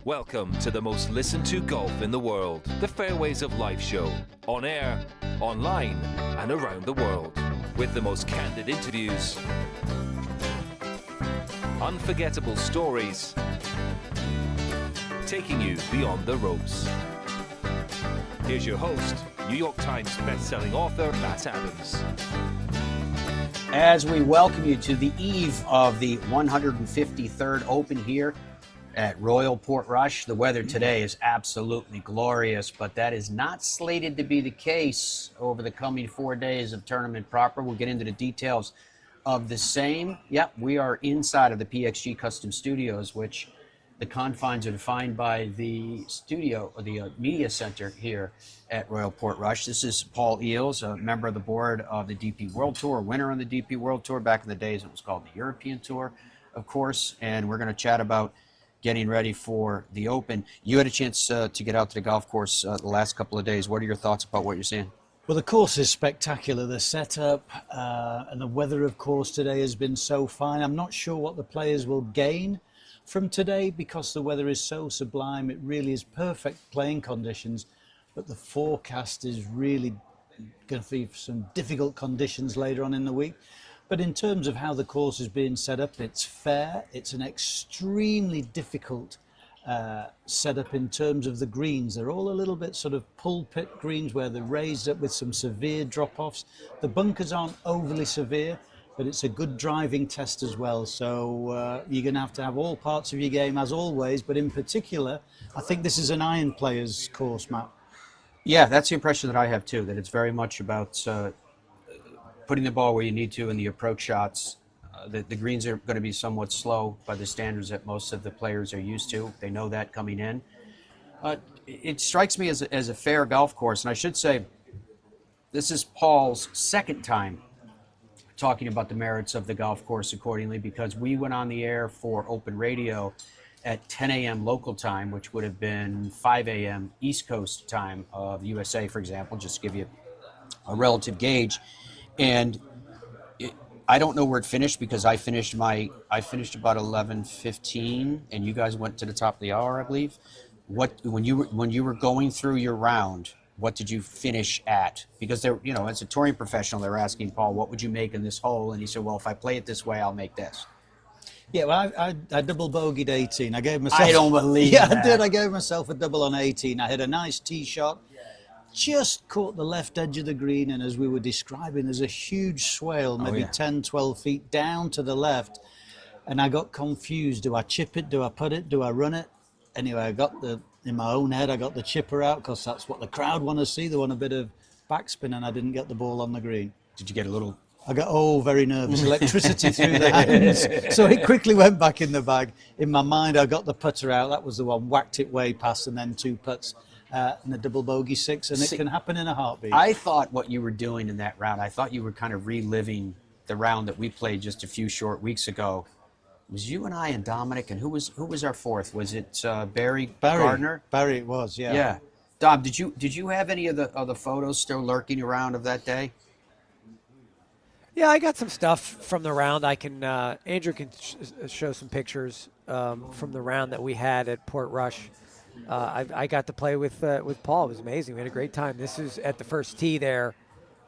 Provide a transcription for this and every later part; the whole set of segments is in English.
Welcome to the most listened to golf in the world, the Fairways of Life show, on air, online, and around the world, with the most candid interviews, unforgettable stories, taking you beyond the ropes. Here's your host, New York Times best-selling author, Matt Adams. As we welcome you to the eve of the 153rd Open here at Royal Portrush. The weather today is absolutely glorious, but that is not slated to be the case over the coming 4 days of tournament proper. We'll get into the details of the same. Yep, we are inside of the PXG Custom Studios, which the confines are defined by the studio, or the media center here at Royal Portrush. This is Paul Eales, a member of the board of the DP World Tour, winner on the DP World Tour. Back in the days, it was called the European Tour, of course, and we're going to chat about getting ready for the Open. You had a chance to get out to the golf course the last couple of days. What are your thoughts about what you're seeing? Well, the course is spectacular. The setup and the weather, of course, today has been so fine. I'm not sure what the players will gain from today because the weather is so sublime. It really is perfect playing conditions, but the forecast is really going to be some difficult conditions later on in the week. But in terms of how the course is being set up, it's fair. It's an extremely difficult setup in terms of the greens. They're all a little bit sort of pulpit greens where they're raised up with some severe drop-offs. The bunkers aren't overly severe, but it's a good driving test as well. So you're going to have all parts of your game as always, but in particular, I think this is an iron player's course, Matt. Yeah, that's the impression that I have too, that it's very much about putting the ball where you need to in the approach shots. The greens are going to be somewhat slow by the standards that most of the players are used to. They know that coming in. It strikes me as a fair golf course, and I should say this is Paul's second time talking about the merits of the golf course accordingly, because we went on the air for Open Radio at 10 a.m. local time, which would have been 5 a.m. East Coast time of the USA, for example, just to give you a relative gauge. And I don't know where it finished because I finished about 11:15, and you guys went to the top of the hour, I believe. When you were going through your round, what did you finish at? Because they're, as a touring professional, they're asking Paul, what would you make in this hole? And he said, well, if I play it this way, I'll make this. Yeah, well, I double bogeyed 18. I gave myself. I don't believe Yeah, that. I did. I gave myself a double on 18. I hit a nice tee shot. Just caught the left edge of the green, and as we were describing, there's a huge swale, maybe 10, 12 feet down to the left, and I got confused. Do I chip it? Do I put it? Do I run it? Anyway, in my own head, I got the chipper out because that's what the crowd want to see. They want a bit of backspin, and I didn't get the ball on the green. Did you get a little? I got very nervous, electricity through the hands. So it quickly went back in the bag. In my mind, I got the putter out. That was the one, whacked it way past, and then two putts. And a double bogey 6, and it can happen in a heartbeat. I thought what you were doing in that round, I thought you were kind of reliving the round that we played just a few short weeks ago. It was you and I and Dominic, and who was our fourth? Was it Barry Gardner? Barry, it was, yeah. Yeah. Dom, did you have any of the photos still lurking around of that day? Yeah, I got some stuff from the round. I can Andrew can show some pictures from the round that we had at Portrush. I got to play with Paul. It was amazing. We had a great time. This is at the first tee there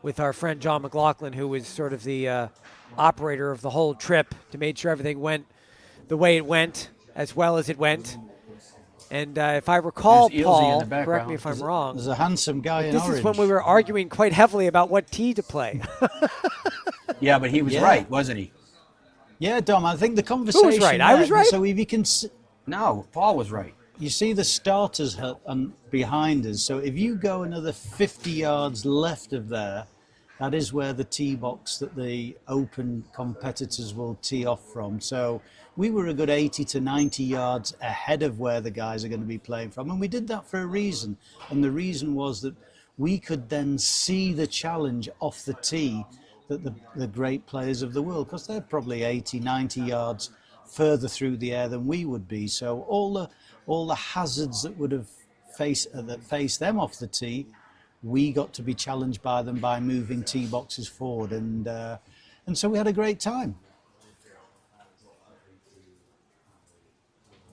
with our friend John McLaughlin, who was sort of the operator of the whole trip to make sure everything went the way it went, as well as it went. And if I recall, Paul, correct me if I'm wrong. There's a handsome guy in orange. This is when we were arguing quite heavily about what tee to play. Yeah, but he was right, wasn't he? Yeah, Dom, I think the conversation... Who was right? I was right? So if you can... No, Paul was right. You see the starters hut behind us. So if you go another 50 yards left of there, that is where the tee box that the Open competitors will tee off from. So we were a good 80 to 90 yards ahead of where the guys are going to be playing from. And we did that for a reason. And the reason was that we could then see the challenge off the tee that the great players of the world, because they're probably 80, 90 yards further through the air than we would be. So all the hazards that would have faced them off the tee, we got to be challenged by them by moving tee boxes forward, and so we had a great time.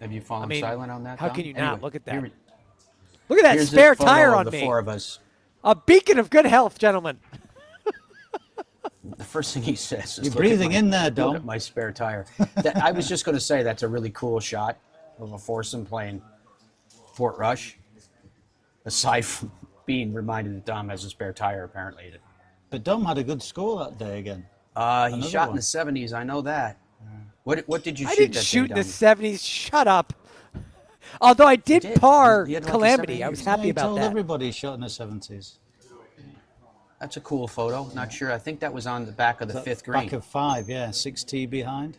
Have you fallen I mean, silent on that? how Dom? can you not? Anyway, Look at that. here- Look at that here's spare a photo tire of on the me. 4 of us. A beacon of good health, gentlemen. The first thing he says is, You're "Look at breathing my- in there, look Dom." at my spare tire." I was just going to say that's a really cool shot of a foursome playing Portrush. Aside from being reminded that Dom has a spare tire, apparently. But Dom had a good score that day again. He Another shot in one. the 70s. I know that. What did you I shoot didn't that shoot day, in the Dom? 70s. Shut up. Although I did did? par You had like a Calamity. 70s. I was Yeah, happy he about told that. everybody he shot in the 70s. That's a cool photo. Not sure. I think that was on the back of the fifth green. Back of 5, yeah, 6T behind.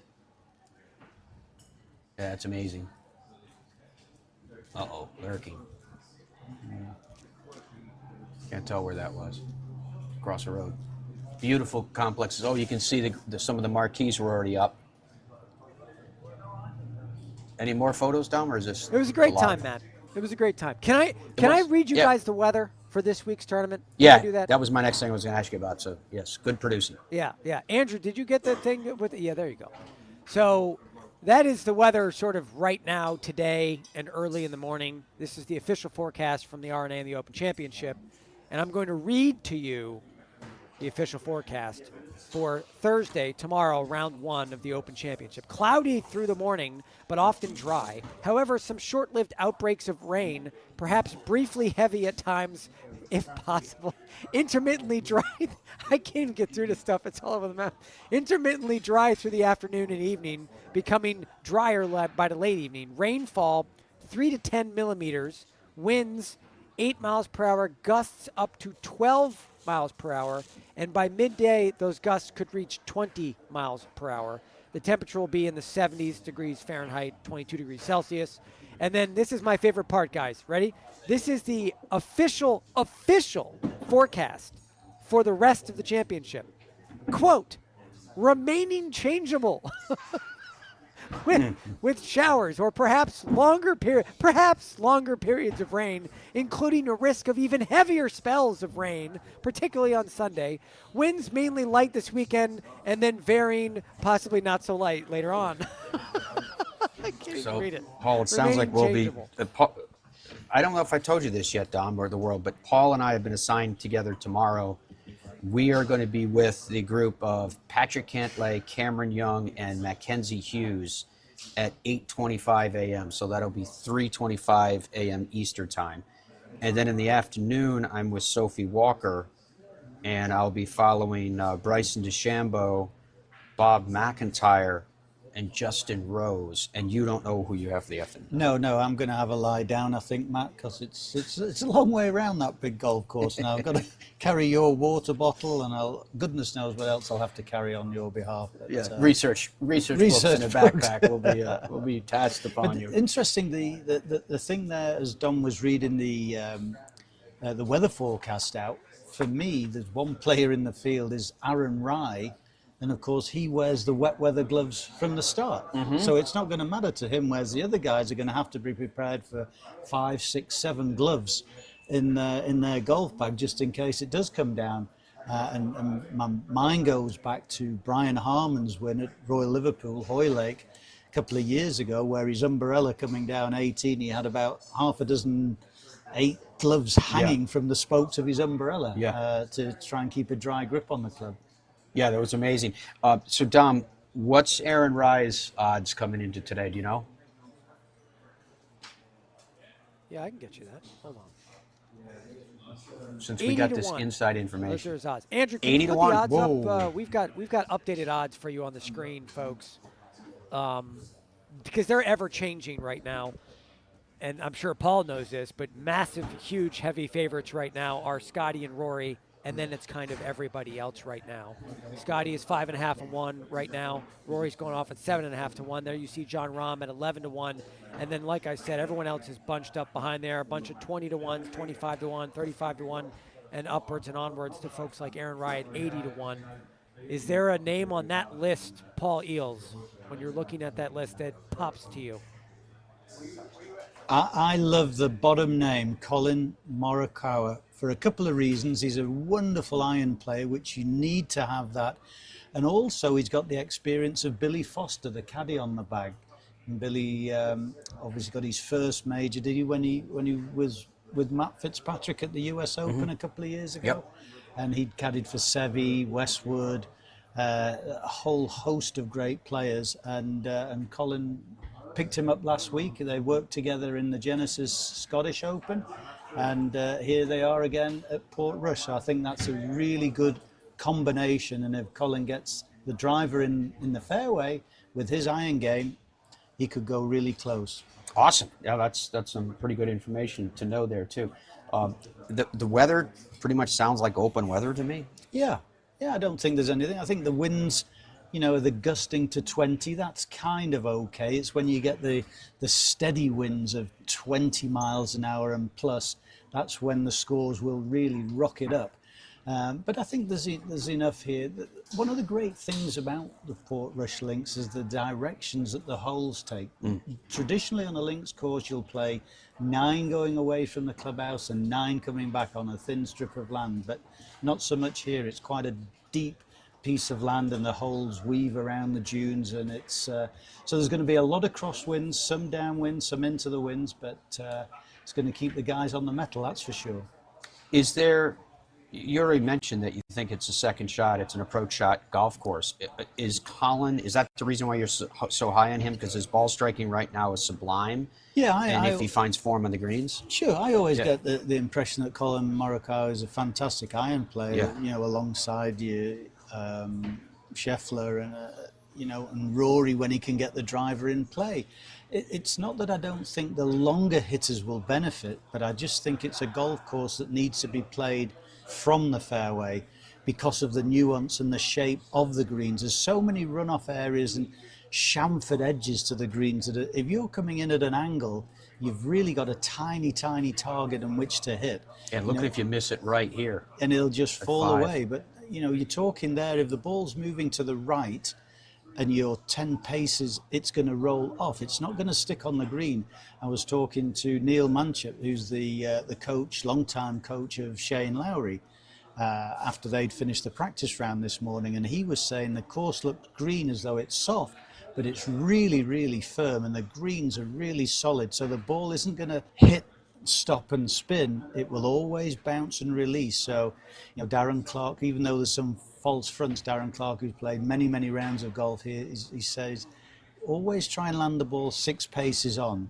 Yeah, that's amazing. Uh-oh, lurking. Can't tell where that was. Across the road. Beautiful complexes. Oh, you can see some of the marquees were already up. Any more photos, Dom, or is this? It was a great lot? time, man. It was a great time. Can I was. read you Yeah. guys the weather for this week's tournament? Can Yeah, I do that? that was my next thing I was going to ask you about. So, yes, good producing. Yeah. Andrew, did you get the thing with? Yeah, there you go. So that is the weather sort of right now, today, and early in the morning. This is the official forecast from the RNA and the Open Championship, and I'm going to read to you the official forecast for Thursday, tomorrow, round 1 of the Open Championship. Cloudy through the morning, but often dry. However, some short-lived outbreaks of rain, perhaps briefly heavy at times, if possible. Intermittently dry. I can't even get through this stuff. It's all over the map. Intermittently dry through the afternoon and evening, becoming drier by the late evening. Rainfall, 3 to 10 millimeters. Winds, 8 miles per hour. Gusts up to 12 miles per hour, and by midday those gusts could reach 20 miles per hour. The temperature will be in the 70s degrees Fahrenheit, 22 degrees Celsius. And then this is my favorite part, guys. Ready? This is the official forecast for the rest of the championship. Quote, remaining changeable. with showers or perhaps longer periods of rain, including a risk of even heavier spells of rain, particularly on Sunday. Winds mainly light this weekend and then varying, possibly not so light later on. I can't even read it. Paul, it sounds like we'll be. Changeable. I don't know if I told you this yet, Dom, or the world, but Paul and I have been assigned together tomorrow. We are going to be with the group of Patrick Cantlay, Cameron Young, and Mackenzie Hughes at 8:25 a.m. So that'll be 3:25 a.m. Eastern time. And then in the afternoon, I'm with Sophie Walker, and I'll be following Bryson DeChambeau, Bob McIntyre, and Justin Rose. And you don't know who you have for the afternoon. No, I'm going to have a lie down, I think, Matt, because it's a long way around that big golf course now. I've got to carry your water bottle, and goodness knows what else I'll have to carry on your behalf. But, Yeah, research books in a books. backpack will be tasked upon But you. interesting, the thing there, as Don was reading the weather forecast out, for me, there's one player in the field is Aaron Rai, and of course he wears the wet weather gloves from the start. Mm-hmm. So it's not going to matter to him, whereas the other guys are going to have to be prepared for 5, 6, 7 gloves in their golf bag just in case it does come down. And my mind goes back to Brian Harmon's win at Royal Liverpool, Hoylake, a couple of years ago, where his umbrella coming down 18, he had about half a dozen 8 gloves hanging from the spokes of his umbrella to try and keep a dry grip on the club. Yeah, that was amazing. So, Dom, what's Aaron Rai's odds coming into today? Do you know? Yeah, I can get you that. Hold on. Since we got 80 to this 1. inside Those are information. his odds. Andrew, can 80 you to put 1? the odds up? Whoa. We've got updated odds for you on the screen, folks, because they're ever changing right now. And I'm sure Paul knows this, but massive, huge, heavy favorites right now are Scottie and Rory, and then it's kind of everybody else right now. Scottie is 5.5 to 1 right now. Rory's going off at 7.5 to 1. There you see Jon Rahm at 11 to 1, and then like I said, everyone else is bunched up behind there. A bunch of 20 to 1s, 25 to 1, 35 to 1, and upwards and onwards to folks like Aaron Rai at 80 to 1. Is there a name on that list, Paul Eels, when you're looking at that list that pops to you? I love the bottom name, Colin Morikawa, for a couple of reasons. He's a wonderful iron player, which you need to have that. And also he's got the experience of Billy Foster, the caddy on the bag. And Billy obviously got his first major, did he, when he was with Matt Fitzpatrick at the US Open a couple of years ago? Yep. And he'd caddied for Seve, Westwood, a whole host of great players. And Colin picked him up last week. They worked together in the Genesis Scottish Open. And here they are again at Portrush. So I think that's a really good combination. And if Colin gets the driver in the fairway with his iron game, he could go really close. Awesome. Yeah, that's some pretty good information to know there too. The weather pretty much sounds like open weather to me. Yeah, I don't think there's anything. I think the winds, the gusting to 20, that's kind of okay. It's when you get the steady winds of 20 miles an hour and plus, that's when the scores will really rock it up. But I think there's enough here. One of the great things about the Portrush links is the directions that the holes take. Traditionally on a links course, you'll play 9 going away from the clubhouse and 9 coming back on a thin strip of land, but not so much here. It's quite a deep piece of land and the holes weave around the dunes, and it's so there's going to be a lot of crosswinds, some downwind, some into the winds, but it's going to keep the guys on the metal, that's for sure. Is there... You already mentioned that you think it's a second shot, it's an approach shot golf course. Is that the reason why you're so high on him? Because his ball striking right now is sublime. Yeah, if he finds form on the greens. Sure, I always get the impression that Colin Morikawa is a fantastic iron player. Alongside you, Scheffler and Rory when he can get the driver in play. It's not that I don't think the longer hitters will benefit, but I just think it's a golf course that needs to be played from the fairway because of the nuance and the shape of the greens. There's so many runoff areas and chamfered edges to the greens that if you're coming in at an angle, you've really got a tiny target on which to hit. And look if you miss it right here. And it'll just fall 5. away. But, you're talking there, if the ball's moving to the right and you're 10 paces, it's going to roll off. It's not going to stick on the green. I was talking to Neil Manchip, who's the coach, long-time coach of Shane Lowry, after they'd finished the practice round this morning, and he was saying the course looked green as though it's soft, but it's really firm, and the greens are really solid, so the ball isn't going to hit, stop and spin. It will always bounce and release. So, Darren Clark, even though there's some false fronts, Darren Clark, who's played many rounds of golf here, he says, always try and land the ball 6 paces on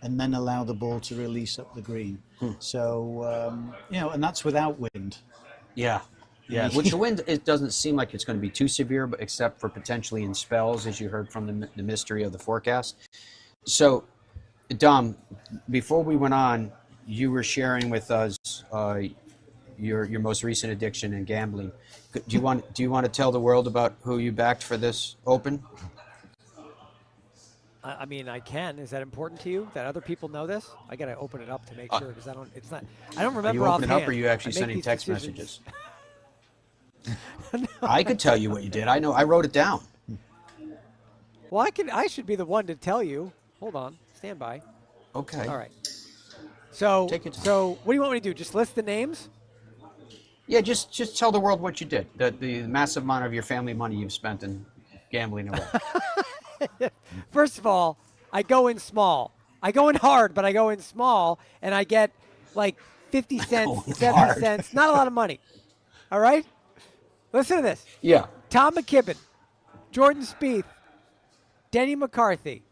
and then allow the ball to release up the green. So, and that's without wind. Yeah. Which the wind, it doesn't seem like it's going to be too severe, but except for potentially in spells, as you heard from the mystery of the forecast. So, Dom, before we went on, you were sharing with us your most recent addiction in gambling. Do you want to tell the world about who you backed for this Open? I mean, I can. Is that important to you that other people know this? I got to open it up to make sure because I don't remember. Are you opening offhand. up, or are you actually I make sending these text decisions. messages? I could tell you what you did. I know. I wrote it down. Well, I should be the one to tell you. Hold on. Stand by. Okay. All right. So, Take your time. so what do you want me to do? Just list the names? Yeah, just tell the world what you did. The massive amount of your family money you've spent in gambling away. First of all, I go in small. I go in hard, but I go in small, and I get like 50 cents, 70 cents. Not a lot of money. All right? Listen to this. Yeah. Tom McKibben, Jordan Spieth, Denny McCarthy.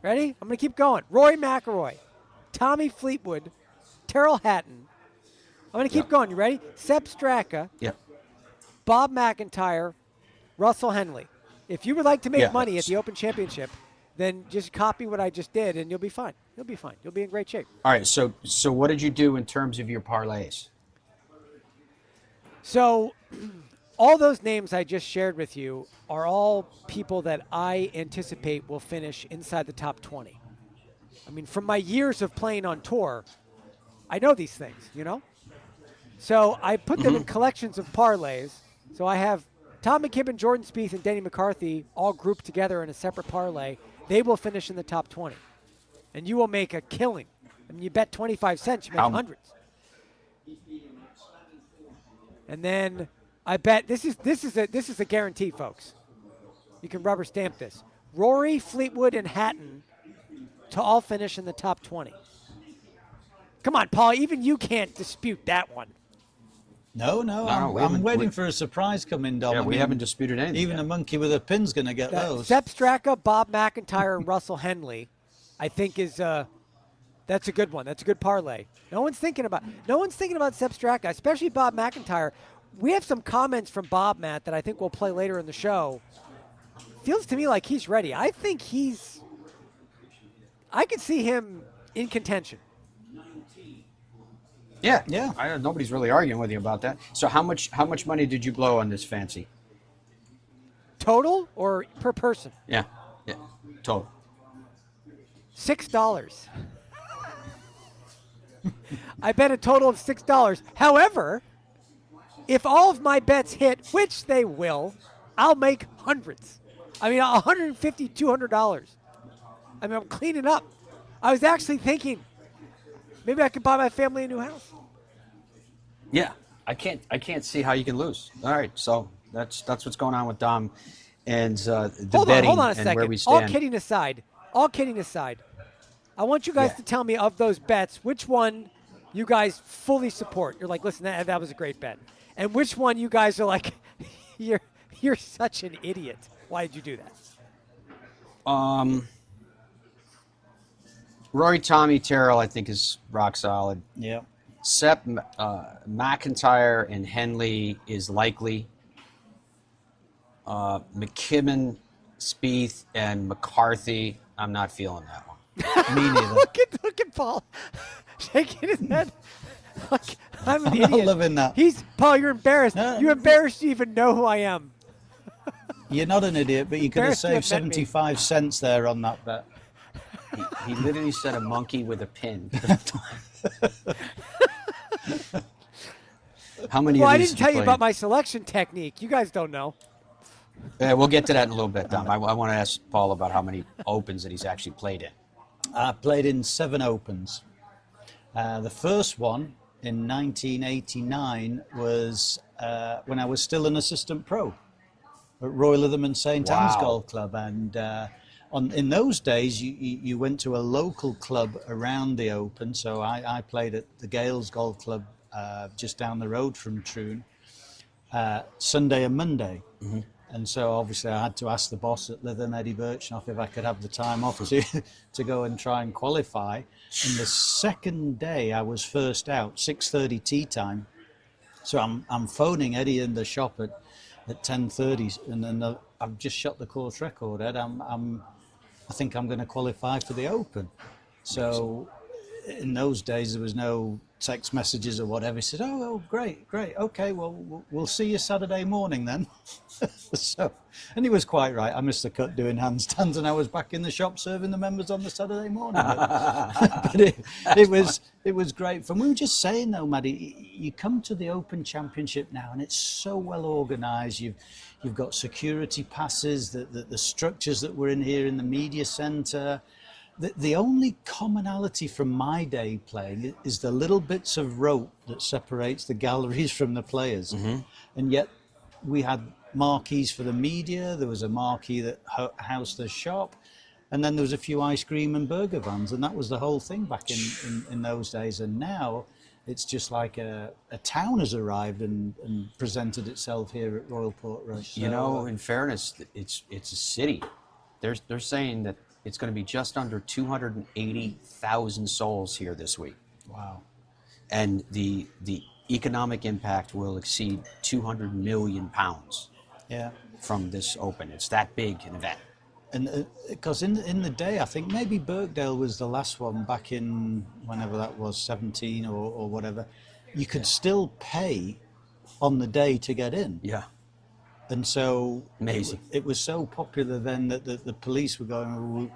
Ready? I'm going to keep going. Rory McIlroy, Tommy Fleetwood, Terrell Hatton. I'm going to keep going. You ready? Sepp Straka, Bob McIntyre, Russell Henley. If you would like to make money at the Open Championship, then just copy what I just did, and you'll be fine. You'll be fine. You'll be in great shape. All right. So what did you do in terms of your parlays? So all those names I just shared with you are all people that I anticipate will finish inside the top 20. I mean, from my years of playing on tour, I know these things, So I put them in collections of parlays. So I have Tom McKibben, Jordan Spieth, and Denny McCarthy all grouped together in a separate parlay. They will finish in the top 20. And you will make a killing. I mean, you bet 25 cents, you make hundreds. And then I bet this is a guarantee, folks. You can rubber stamp this. Rory, Fleetwood, and Hatton to all finish in the top 20. Come on, Paul. Even you can't dispute that one. No, I'm waiting for a surprise coming, Dom. Yeah, we haven't disputed anything Even yet. a monkey with a pin's going to get those. Sepp Straka, Bob McIntyre, and Russell Henley, I think is that's a good one. That's a good parlay. No one's thinking about Sepp Straka, especially Bob McIntyre. We have some comments from Bob, Matt, that I think we'll play later in the show. Feels to me like he's ready. I think I could see him in contention. Yeah. Yeah. Nobody's really arguing with you about that. So how much money did you blow on this fancy? Total or per person? Yeah. Total. $6. I bet a total of $6. However, if all of my bets hit, which they will, I'll make hundreds. I mean, $150, $200. I mean, I'm cleaning up. I was actually thinking maybe I could buy my family a new house. Yeah. I can't see how you can lose. All right. So that's what's going on with Dom and the betting hold on a and second. where we stand. All kidding aside, I want you guys to tell me of those bets, which one you guys fully support. You're like, listen, that was a great bet. And which one you guys are like, you're such an idiot. Why did you do that? Rory, Tommy, Terrell, I think is rock solid. Yeah. Sepp, McIntyre, and Henley is likely. McKibben, Spieth, and McCarthy, I'm not feeling that one. Me neither. Look at Paul shaking his head. Look, I'm an idiot. not loving that. Paul, you're embarrassed. No. You're embarrassed to even know who I am. You're not an idiot, but you could have Embarrassed to have saved met me. 75 cents there on that bet. He literally said a monkey with a pin. How many Well, of I these didn't did tell you play? about my selection technique. You guys don't know. We'll get to that in a little bit, Dom. I want to ask Paul about how many Opens that he's actually played in. I played in 7 Opens. The first one in 1989 was when I was still an assistant pro at Royal and St. Anne's Wow. Golf Club. And in those days, you went to a local club around the Open. So I played at the Gales Golf Club just down the road from Troon, Sunday and Monday. Mm-hmm. And so obviously I had to ask the boss at Lytham, Eddie Birchnoff, if I could have the time off to go and try and qualify. And the second day I was first out, 6:30 tee time. So I'm phoning Eddie in the shop at 10:30, and then I've just shot the course record, Ed. I think I'm going to qualify for the Open. So in those days there was no text messages or whatever. He said, oh great, okay, well we'll see you Saturday morning then. So, and he was quite right. I missed the cut doing handstands, and I was back in the shop serving the members on the Saturday morning. But it was great fun. We were just saying though, Maddie, you come to the Open Championship now, and it's so well organised. You've got security passes, the structures that we're in here in the media centre. The only commonality from my day playing is the little bits of rope that separates the galleries from the players. Mm-hmm. And yet we had marquees for the media, there was a marquee that housed the shop, and then there was a few ice cream and burger vans, and that was the whole thing back in those days. And now it's just like a town has arrived and presented itself here at Royal Portrush. So, you know, in fairness, it's a city. They're saying that it's going to be just under 280,000 souls here this week. Wow. And the economic impact will exceed 200 million pounds from this Open. It's that big an event. And because in the day, I think maybe Birkdale was the last one back in whenever that was, 17 or whatever. You could still pay on the day to get in. Yeah. And so amazing. It was so popular then that the police were going,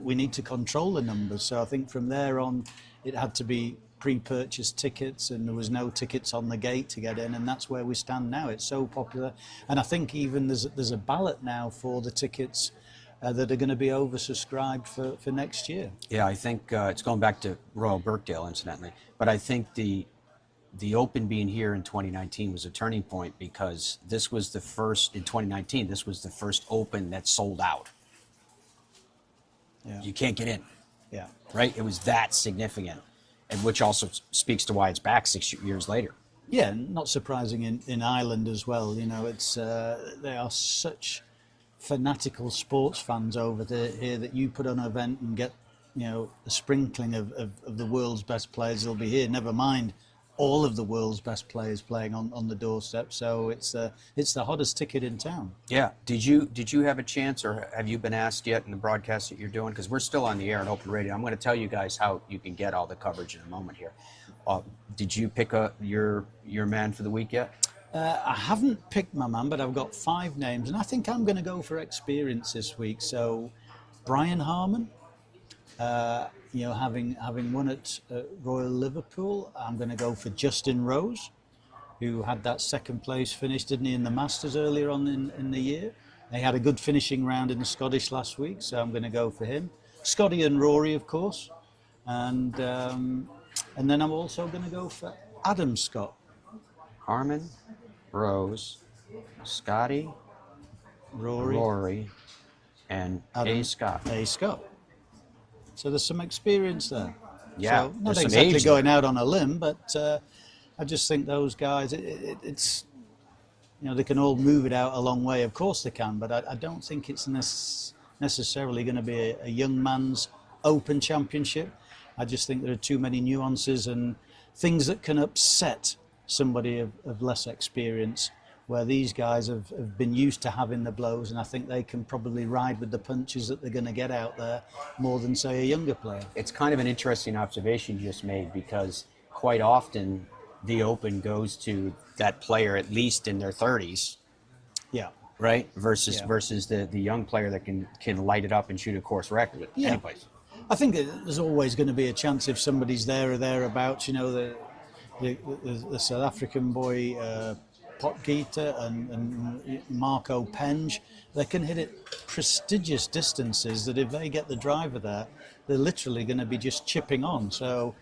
we need to control the numbers. So I think from there on, it had to be pre-purchased tickets, and there was no tickets on the gate to get in, and that's where we stand now. It's so popular, and I think even there's a ballot now for the tickets that are going to be oversubscribed for next year. Yeah, I think it's going back to Royal Birkdale, incidentally, but I think the Open being here in 2019 was a turning point, because this was the first, in 2019, this was the first Open that sold out. Yeah. You can't get in, Yeah. right? It was that significant, and which also speaks to why it's back 6 years later. Yeah, not surprising in Ireland as well. You know, it's they are such fanatical sports fans over here that you put on an event and get, you know, a sprinkling of the world's best players will be here. Never mind all of the world's best players playing on the doorstep. So it's the hottest ticket in town. Yeah. Did you have a chance, or have you been asked yet in the broadcast that you're doing? Because we're still on the air and open radio. I'm going to tell you guys how you can get all the coverage in a moment here. Did you pick your man for the week yet? I haven't picked my man, but I've got 5 names, and I think I'm going to go for experience this week. So, Brian Harman, you know, having won at Royal Liverpool, I'm going to go for Justin Rose, who had that second place finish, didn't he, in the Masters earlier on in the year. He had a good finishing round in the Scottish last week, so I'm going to go for him. Scottie and Rory, of course, and then I'm also going to go for Adam Scott. Harman, Rose, Scottie, Rory, and Adam, Scott. A. Scott. So there's some experience there. Yeah, so not there's some exactly age going there. out on a limb, but I just think those guys, it's, you know, they can all move it out a long way. Of course they can, but I don't think it's necessarily going to be a young man's Open Championship. I just think there are too many nuances and things that can upset somebody of less experience, where these guys have been used to having the blows, and I think they can probably ride with the punches that they're going to get out there more than, say, a younger player. It's kind of an interesting observation you just made, because quite often the Open goes to that player at least in their 30s, Yeah. right? Versus Yeah. the young player that can light it up and shoot a course record. Yeah. Anyways. I think that there's always going to be a chance if somebody's there or thereabouts. You know, the South African boy Potgieter and Marco Penge, they can hit it prestigious distances that if they get the driver there, they're literally going to be just chipping on. So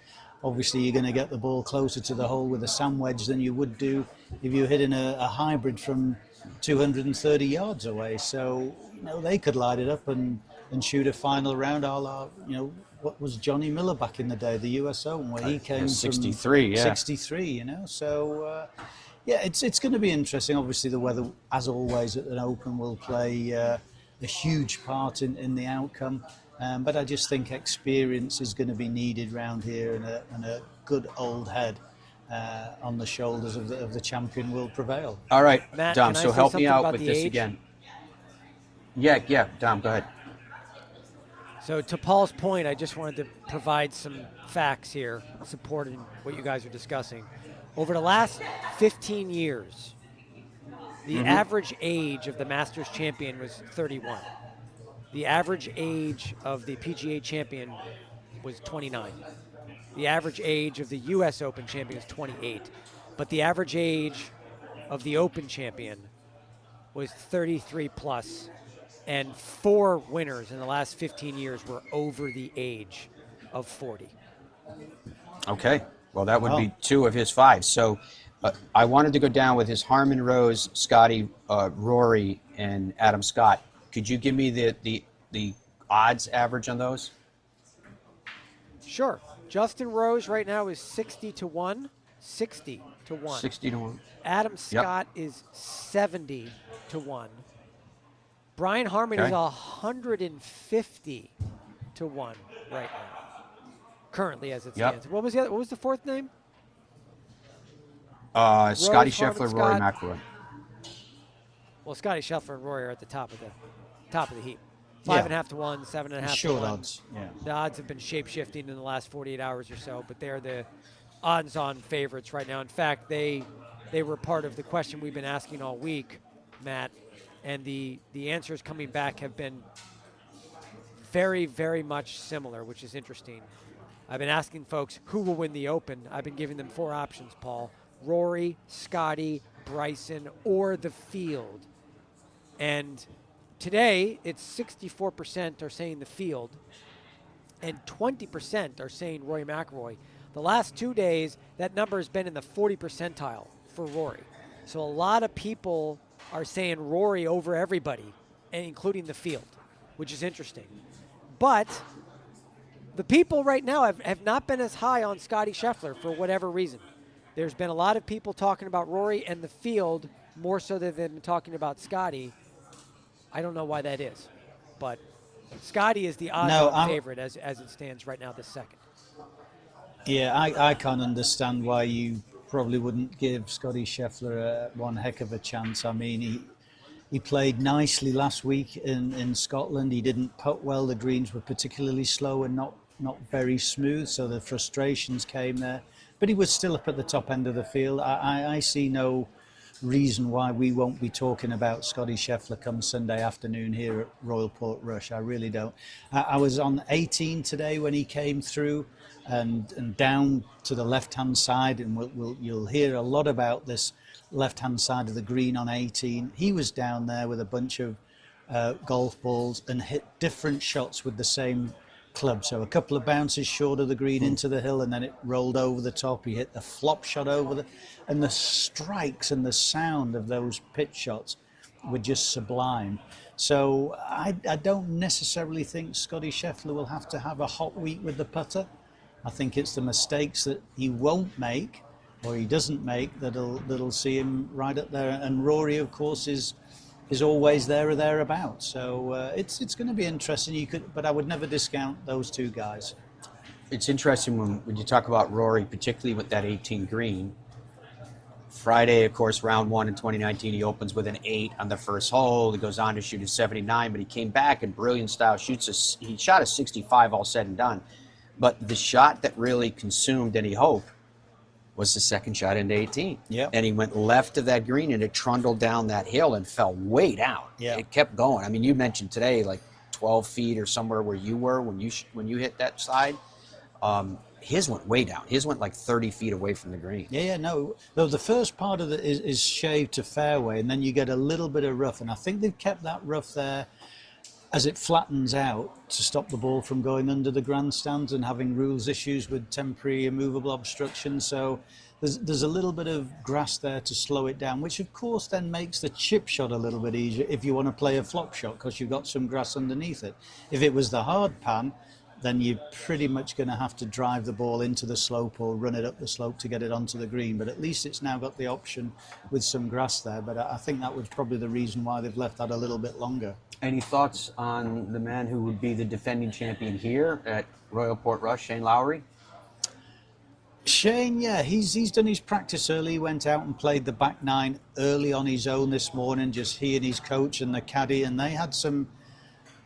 obviously you're going to get the ball closer to the hole with a sand wedge than you would do if you're hitting a hybrid from 230 yards away. So, you know, they could light it up and shoot a final round a la, you know, what was Johnny Miller back in the day, the US Open, where he came 63, from yeah. 63, you know. So, yeah, it's going to be interesting. Obviously, the weather, as always, at an Open will play a huge part in the outcome. But I just think experience is going to be needed round here, and a good old head on the shoulders of the champion will prevail. All right, Matt, Dom, can I so say help me something out about with the this age? again. Yeah, Dom, go ahead. So to Paul's point, I just wanted to provide some facts here supporting what you guys are discussing. Over the last 15 years, the average age of the Masters champion was 31. The average age of the PGA champion was 29. The average age of the US Open champion is 28. But the average age of the Open champion was 33 plus. And 4 winners in the last 15 years were over the age of 40. Okay, well, that would Wow. be 2 of his 5. So I wanted to go down with his Harman, Rose, Scottie, Rory, and Adam Scott. Could you give me the odds average on those? Sure. Justin Rose right now is 60 to 1. 60 to 1. 60 to 1. Adam Scott is 70 to 1. Brian Harman Okay. is 150 to 1 right now. Currently as it Yep. stands. What was the fourth name? Scottie Harman, Scheffler, Rory Scott. McIlroy. Well, Scottie Scheffler and Roy are at the top of the heap. Yeah. 5.5 to 1, 7.5 to Short 1. odds. Yeah. The odds have been shape-shifting in the last 48 hours or so, but they're the odds-on favorites right now. In fact, they were part of the question we've been asking all week, Matt, and the answers coming back have been very, very much similar, which is interesting. I've been asking folks who will win the Open. I've been giving them 4 options, Paul. Rory, Scottie, Bryson, or the field. And today, it's 64% are saying the field, and 20% are saying Rory McIlroy. The last 2 days, that number has been in the 40 percentile for Rory. So a lot of people are saying Rory over everybody, and including the field, which is interesting. But the people right now have not been as high on Scottie Scheffler for whatever reason. There's been a lot of people talking about Rory and the field more so than they've been talking about Scottie. I don't know why that is, but Scottie is the odds-on favorite as it stands right now this second. Yeah, I can't understand why you probably wouldn't give Scottie Scheffler one heck of a chance. I mean, he played nicely last week in Scotland. He didn't putt well. The greens were particularly slow and not very smooth, so the frustrations came there. But he was still up at the top end of the field. I see no reason why we won't be talking about Scottie Scheffler come Sunday afternoon here at Royal Portrush. I really don't. I was on 18 today when he came through and down to the left-hand side, and you'll hear a lot about this left-hand side of the green on 18. He was down there with a bunch of golf balls and hit different shots with the same club. So a couple of bounces short of the green into the hill, and then it rolled over the top. He hit the flop shot and the strikes and the sound of those pitch shots were just sublime. So I don't necessarily think Scottie Scheffler will have to have a hot week with the putter. I think it's the mistakes that he won't make or he doesn't make that'll see him right up there. And Rory, of course, is always there or thereabouts. So it's going to be interesting. But I would never discount those two guys. It's interesting when you talk about Rory, particularly with that 18 green. Friday, of course, round 1 in 2019, he opens with an 8 on the first hole. He goes on to shoot a 79, but he came back in brilliant style. He shot a 65 all said and done. But the shot that really consumed any hope was the second shot into 18. Yep. And he went left of that green, and it trundled down that hill and fell way down. Yeah. It kept going. I mean, you mentioned today like 12 feet or somewhere where you were when you hit that side. His went way down. His went like 30 feet away from the green. No. The first part of it is shaved to fairway, and then you get a little bit of rough. And I think they've kept that rough there as it flattens out to stop the ball from going under the grandstands and having rules issues with temporary immovable obstruction. So there's a little bit of grass there to slow it down, which of course then makes the chip shot a little bit easier if you want to play a flop shot because you've got some grass underneath it. If it was the hard pan, then you're pretty much going to have to drive the ball into the slope or run it up the slope to get it onto the green. But at least it's now got the option with some grass there. But I think that was probably the reason why they've left that a little bit longer. Any thoughts on the man who would be the defending champion here at Royal Portrush, Shane Lowry? Shane, yeah, he's done his practice early. He went out and played the back 9 early on his own this morning, just he and his coach and the caddy, and they had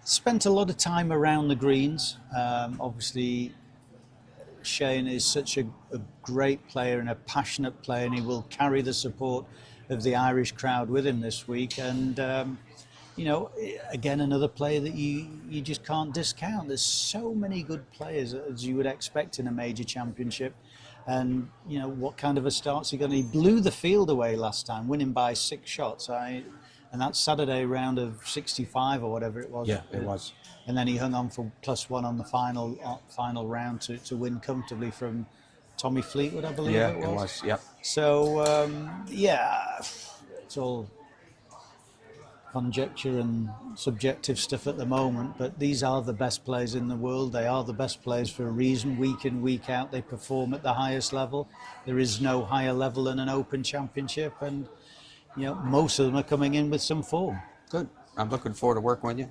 spent a lot of time around the greens. Obviously, Shane is such a great player and a passionate player, and he will carry the support of the Irish crowd with him this week. And again, another player that you just can't discount. There's so many good players as you would expect in a major championship. And, what kind of a start's he going to... He blew the field away last time, winning by 6 shots. And that Saturday round of 65 or whatever it was. Yeah, it was. And then he hung on for +1 on the final round to win comfortably from Tommy Fleetwood, I believe it was. Yeah, it was, yep. So, it's all conjecture and subjective stuff at the moment, but these are the best players in the world. They are the best players for a reason. Week in, week out, they perform at the highest level. There is no higher level than an Open Championship, and most of them are coming in with some form. Good. I'm looking forward to working with you.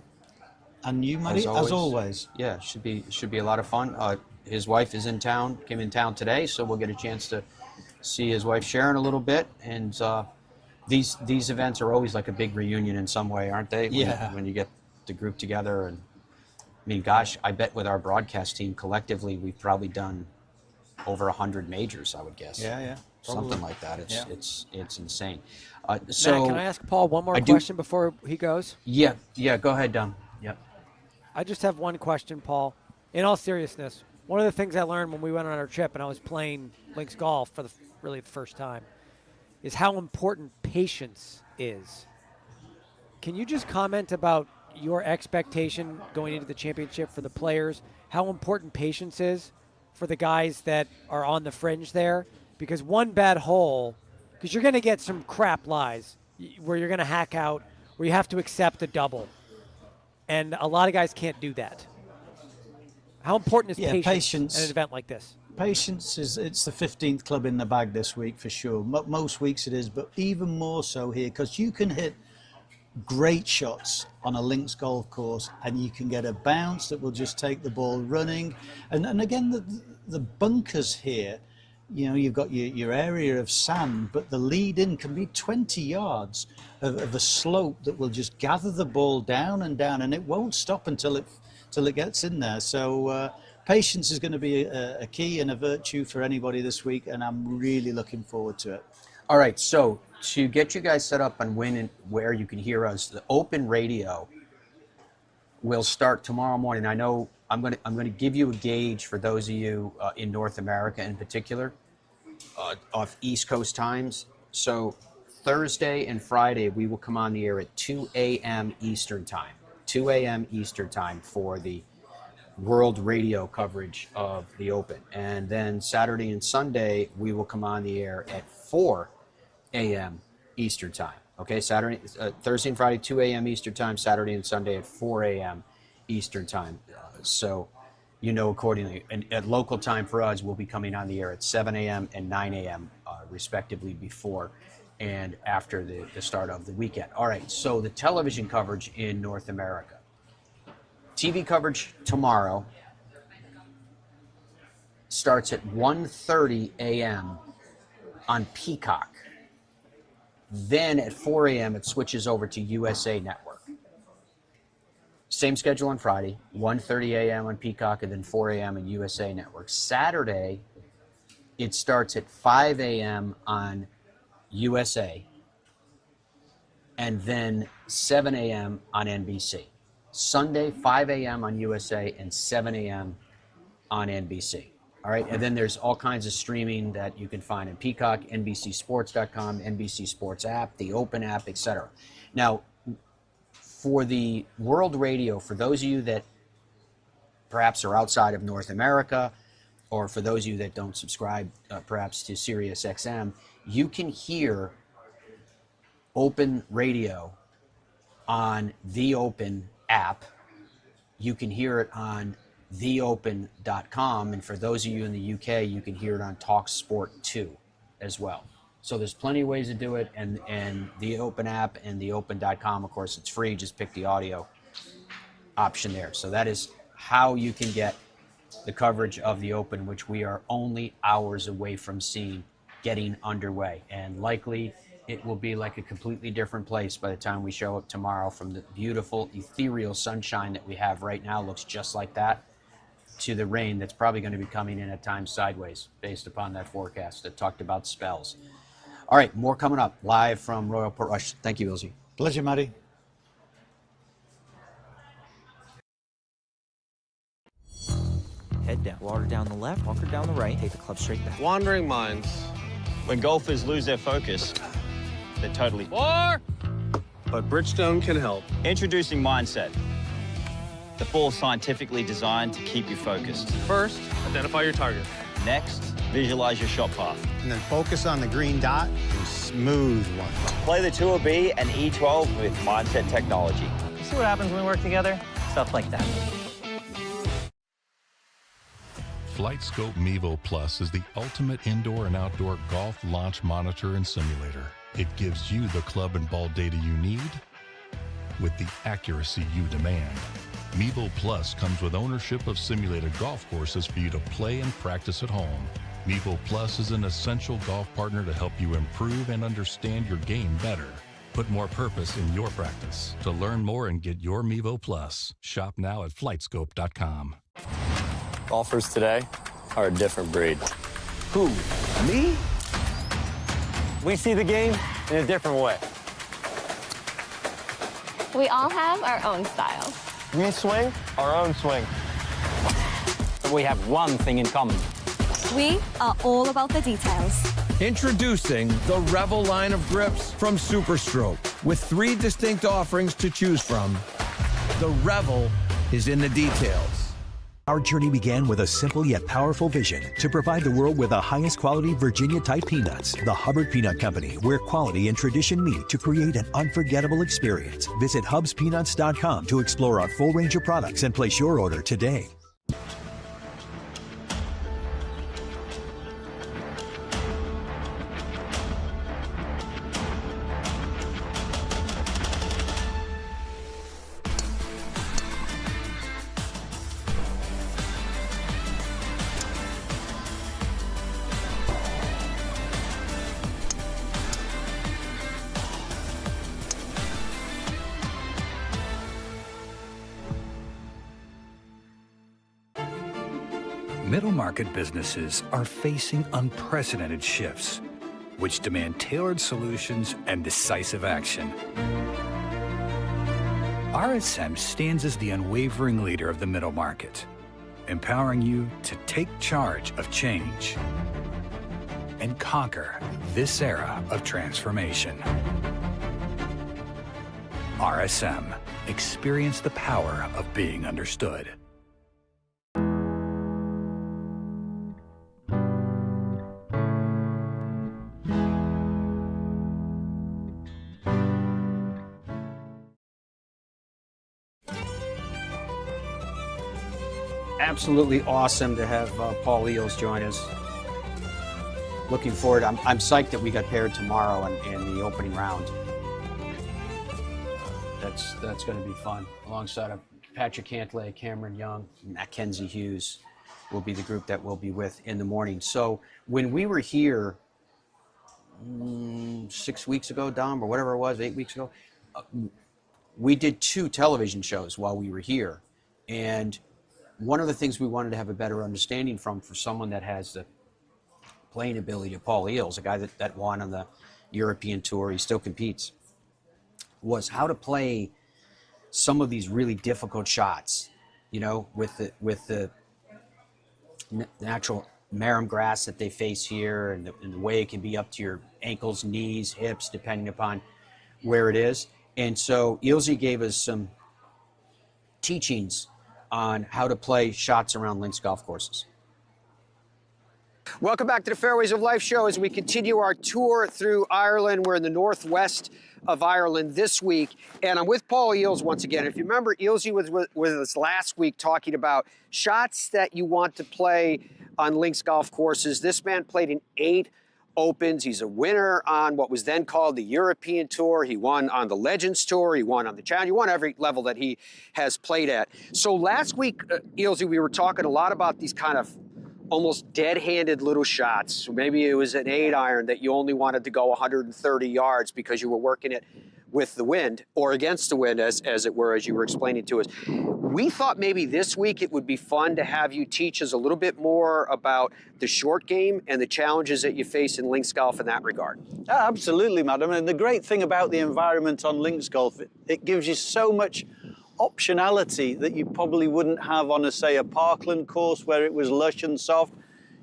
And you, Matty, as always. Yeah, should be a lot of fun. His wife is in town, came in town today, so we'll get a chance to see his wife Sharon a little bit. And these events are always like a big reunion in some way, aren't they? When you get the group together. And I mean, gosh, I bet with our broadcast team collectively, we've probably done over 100 majors, I would guess. Yeah. Probably. Something like that. It's insane. So Matt, can I ask Paul one more question before he goes? Yeah, go ahead, Dom. Yep. I just have one question, Paul. In all seriousness, one of the things I learned when we went on our trip and I was playing links golf for the first time is how important patience is. Can you just comment about your expectation going into the championship for the players, how important patience is for the guys that are on the fringe there? Because one bad hole, because you're going to get some crap lies where you're going to hack out, where you have to accept a double. And a lot of guys can't do that. How important is Yeah, patience at an event like this? Patience it's the 15th club in the bag this week for sure. Most weeks it is, but even more so here, because you can hit great shots on a links golf course and you can get a bounce that will just take the ball running. And again, the bunkers here, you know, you've got your area of sand, but the lead in can be 20 yards of a slope that will just gather the ball down, and it won't stop until it gets in there. So patience is going to be a key and a virtue for anybody this week, and I'm really looking forward to it. All right, so to get you guys set up on when and where you can hear us, the Open Radio will start tomorrow morning. I know I'm going to give you a gauge for those of you in North America in particular, off East Coast times. So Thursday and Friday we will come on the air at 2 a.m. Eastern time. 2 a.m. Eastern time for the world radio coverage of the Open. And then Saturday and Sunday, we will come on the air at 4 a.m. Eastern time. Okay, Thursday and Friday, 2 a.m. Eastern time, Saturday and Sunday at 4 a.m. Eastern time. So, you know, accordingly. And at local time for us, we'll be coming on the air at 7 a.m. and 9 a.m. Respectively before and after the start of the weekend. All right, so the television coverage in North America. TV coverage tomorrow starts at 1:30 a.m. on Peacock. Then at 4 a.m. it switches over to USA Network. Same schedule on Friday, 1:30 a.m. on Peacock, and then 4 a.m. on USA Network. Saturday, it starts at 5 a.m. on USA, and then 7 a.m. on NBC. Sunday, 5 a.m. on USA and 7 a.m. on NBC. All right, and then there's all kinds of streaming that you can find in Peacock, NBCSports.com, NBC Sports app, the Open app, etc. Now, for the World Radio, for those of you that perhaps are outside of North America, or for those of you that don't subscribe perhaps to Sirius XM, you can hear Open Radio on the Open app. You can hear it on theopen.com, and for those of you in the UK, you can hear it on TalkSport 2 as well. So there's plenty of ways to do it, and the Open app and theopen.com, of course, it's free. Just pick the audio option there. So that is how you can get the coverage of the Open, which we are only hours away from getting underway, and likely it will be like a completely different place by the time we show up tomorrow. From the beautiful ethereal sunshine that we have right now, looks just like that, to the rain that's probably going to be coming in at times sideways based upon that forecast that talked about spells. All right, more coming up live from Royal Portrush. Thank you, Ilzy. Pleasure, Matty. Head down, water down the left, bunker down the right, take the club straight back. Wandering minds. When golfers lose their focus, they're totally... But Bridgestone can help. Introducing Mindset, the ball scientifically designed to keep you focused. First, identify your target. Next, visualize your shot path. And then focus on the green dot and smooth one. Play the Tour B and E12 with Mindset technology. You see what happens when we work together? Stuff like that. FlightScope Mevo Plus is the ultimate indoor and outdoor golf launch monitor and simulator. It gives you the club and ball data you need with the accuracy you demand. Mevo Plus comes with ownership of simulated golf courses for you to play and practice at home. Mevo Plus is an essential golf partner to help you improve and understand your game better. Put more purpose in your practice. To learn more and get your Mevo Plus, shop now at flightscope.com. Golfers today are a different breed. Who? Me? We see the game in a different way. We all have our own styles. We swing our own swing. We have one thing in common. We are all about the details. Introducing the Revel line of grips from Superstroke. With 3 distinct offerings to choose from, the Revel is in the details. Our journey began with a simple yet powerful vision to provide the world with the highest quality Virginia-type peanuts. The Hubbard Peanut Company, where quality and tradition meet to create an unforgettable experience. Visit HubsPeanuts.com to explore our full range of products and place your order today. Middle market businesses are facing unprecedented shifts, which demand tailored solutions and decisive action. RSM stands as the unwavering leader of the middle market, empowering you to take charge of change and conquer this era of transformation. RSM. Experience the power of being understood. Absolutely awesome to have Paul Eales join us. Looking forward. I'm psyched that we got paired tomorrow in the opening round. That's going to be fun. Alongside of Patrick Cantlay, Cameron Young, Mackenzie Hughes will be the group that we'll be with in the morning. So when we were here 6 weeks ago, Dom, or whatever it was, 8 weeks ago, we did 2 television shows while we were here. And one of the things we wanted to have a better understanding from for someone that has the playing ability of Paul Eales, a guy that won on the European Tour, he still competes, was how to play some of these really difficult shots, you know, with the natural marram grass that they face here, and the way it can be up to your ankles, knees, hips, depending upon where it is. And so Ealesy gave us some teachings on how to play shots around links golf courses. Welcome back to the Fairways of Life show as we continue our tour through Ireland. We're in the northwest of Ireland this week, and I'm with Paul Eales once again. If you remember, Ealesy was with us last week talking about shots that you want to play on links golf courses. This man played in 8 Opens. He's a winner on what was then called the European Tour. He won on the Legends Tour. He won on the Challenge. He won every level that he has played at. So last week, Ealesy, we were talking a lot about these kind of almost dead-handed little shots. Maybe it was an 8-iron that you only wanted to go 130 yards because you were working it with the wind, or against the wind, as it were, as you were explaining to us. We thought maybe this week it would be fun to have you teach us a little bit more about the short game and the challenges that you face in links golf in that regard. Absolutely, madam. And the great thing about the environment on links golf, it gives you so much optionality that you probably wouldn't have on, say, a parkland course where it was lush and soft.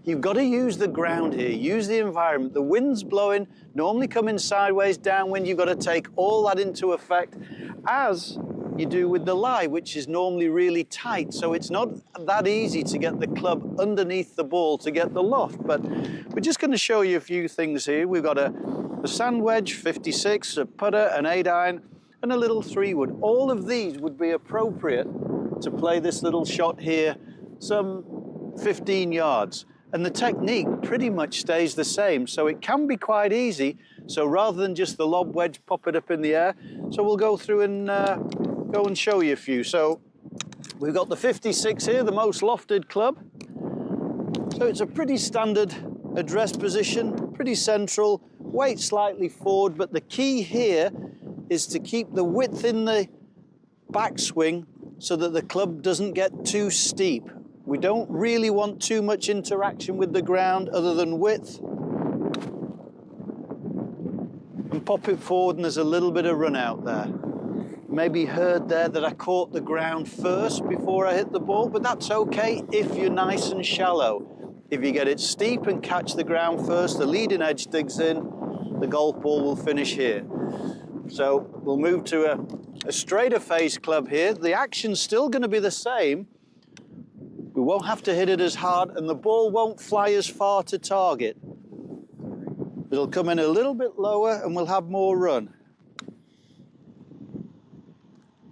You've got to use the ground here, use the environment. The wind's blowing, normally coming sideways, downwind. You've got to take all that into effect, as you do with the lie, which is normally really tight. So it's not that easy to get the club underneath the ball to get the loft. But we're just going to show you a few things here. We've got a sand wedge, 56, a putter, an 8-iron, and a little 3-wood. All of these would be appropriate to play this little shot here, some 15 yards. And the technique pretty much stays the same, so it can be quite easy. So rather than just the lob wedge, pop it up in the air. So we'll go through and go and show you a few. So we've got the 56 here, the most lofted club. So it's a pretty standard address position, pretty central, weight slightly forward, but the key here is to keep the width in the backswing so that the club doesn't get too steep. We don't really want too much interaction with the ground other than width. And pop it forward, and there's a little bit of run out there. Maybe heard there that I caught the ground first before I hit the ball, but that's okay if you're nice and shallow. If you get it steep and catch the ground first, the leading edge digs in, the golf ball will finish here. So we'll move to a straighter face club here. The action's still going to be the same. We won't have to hit it as hard, and the ball won't fly as far to target. It'll come in a little bit lower and we'll have more run.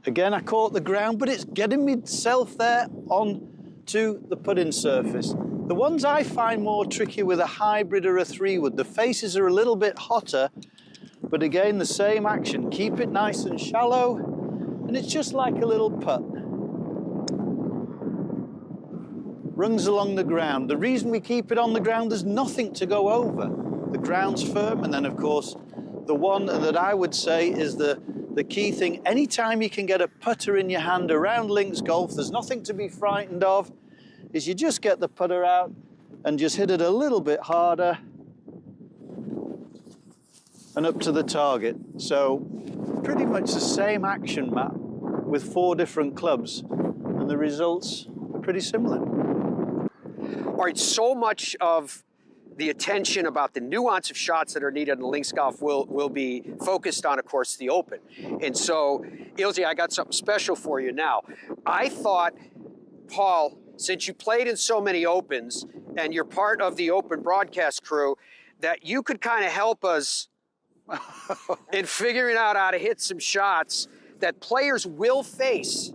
Again, I caught the ground, but it's getting myself there onto the putting surface. The ones I find more tricky with a hybrid or a 3-wood, the faces are a little bit hotter, but again, the same action. Keep it nice and shallow, and it's just like a little putt. Runs along the ground. The reason we keep it on the ground, there's nothing to go over. The ground's firm, and then of course, the one that I would say is the key thing. Anytime you can get a putter in your hand around links golf, there's nothing to be frightened of. is you just get the putter out and just hit it a little bit harder and up to the target. So pretty much the same action, Matt, with 4 different clubs, and the results are pretty similar. All right, so much of the attention about the nuance of shots that are needed in links golf will be focused on, of course, the Open. And so, Ilse, I got something special for you now. I thought, Paul, since you played in so many Opens and you're part of the Open broadcast crew, that you could kind of help us in figuring out how to hit some shots that players will face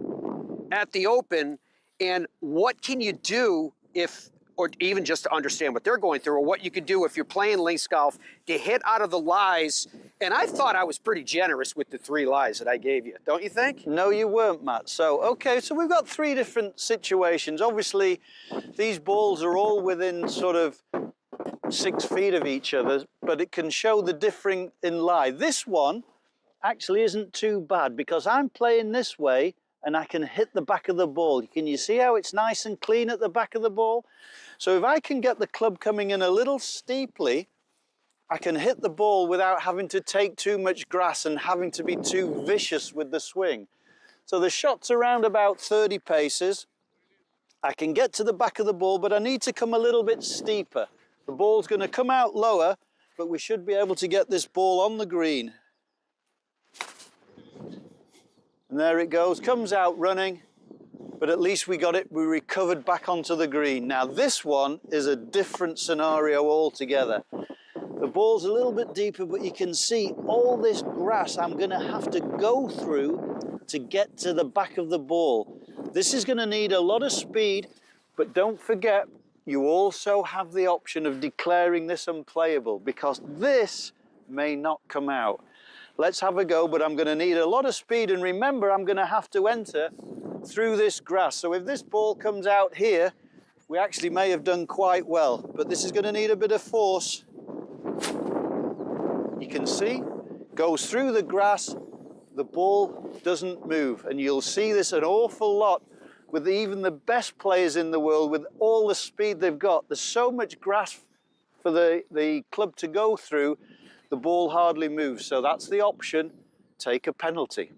at the Open, and what can you do if, or even just to understand what they're going through, or what you could do if you're playing links golf to hit out of the lies. And I thought I was pretty generous with the 3 lies that I gave you, don't you think? No, you weren't, Matt. So, okay, so we've got 3 different situations. Obviously, these balls are all within sort of 6 feet of each other, but it can show the differing in lie. This one actually isn't too bad because I'm playing this way and I can hit the back of the ball. Can you see how it's nice and clean at the back of the ball? So if I can get the club coming in a little steeply, I can hit the ball without having to take too much grass and having to be too vicious with the swing. So the shot's around about 30 paces. I can get to the back of the ball, but I need to come a little bit steeper. The ball's going to come out lower, but we should be able to get this ball on the green. And there it goes, comes out running, but at least we got it, we recovered back onto the green. Now this one is a different scenario altogether. The ball's a little bit deeper, but you can see all this grass I'm gonna have to go through to get to the back of the ball. This is gonna need a lot of speed, but don't forget, you also have the option of declaring this unplayable because this may not come out. Let's have a go, but I'm going to need a lot of speed, and remember, I'm going to have to enter through this grass. So if this ball comes out here, we actually may have done quite well, but this is going to need a bit of force. You can see, goes through the grass, the ball doesn't move, and you'll see this an awful lot with even the best players in the world, with all the speed they've got. There's so much grass for the club to go through, the ball hardly moves. So that's the option, take a penalty.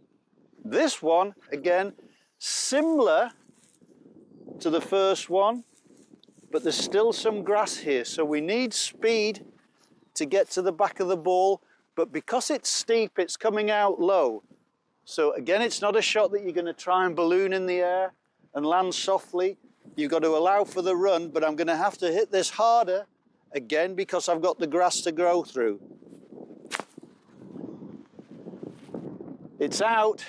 This one, again, similar to the first one, but there's still some grass here. So we need speed to get to the back of the ball, but because it's steep, it's coming out low. So again, it's not a shot that you're going to try and balloon in the air and land softly. You've got to allow for the run, but I'm going to have to hit this harder, again, because I've got the grass to grow through. It's out,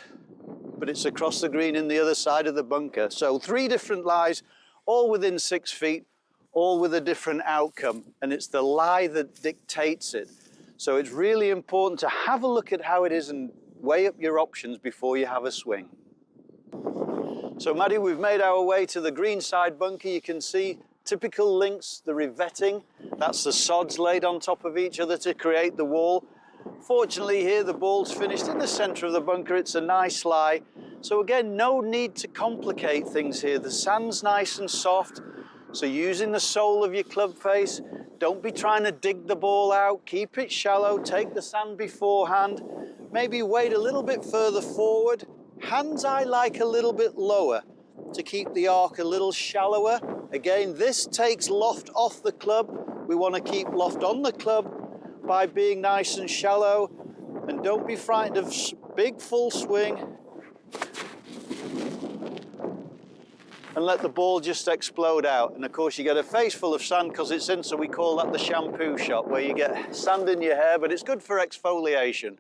but it's across the green in the other side of the bunker. So 3 different lies, all within 6 feet, all with a different outcome, and it's the lie that dictates it. So it's really important to have a look at how it is and weigh up your options before you have a swing. So Maddie, we've made our way to the green side bunker. You can see typical links, the revetting. That's the sods laid on top of each other to create the wall. Fortunately here, the ball's finished in the center of the bunker. It's a nice lie. So again, no need to complicate things here. The sand's nice and soft. So using the sole of your club face, don't be trying to dig the ball out. Keep it shallow, take the sand beforehand. Maybe wait a little bit further forward. Hands I like a little bit lower to keep the arc a little shallower. Again, this takes loft off the club. We want to keep loft on the club by being nice and shallow, and don't be frightened of big full swing and let the ball just explode out. And of course you get a face full of sand because it's in, so we call that the shampoo shot, where you get sand in your hair, but it's good for exfoliation.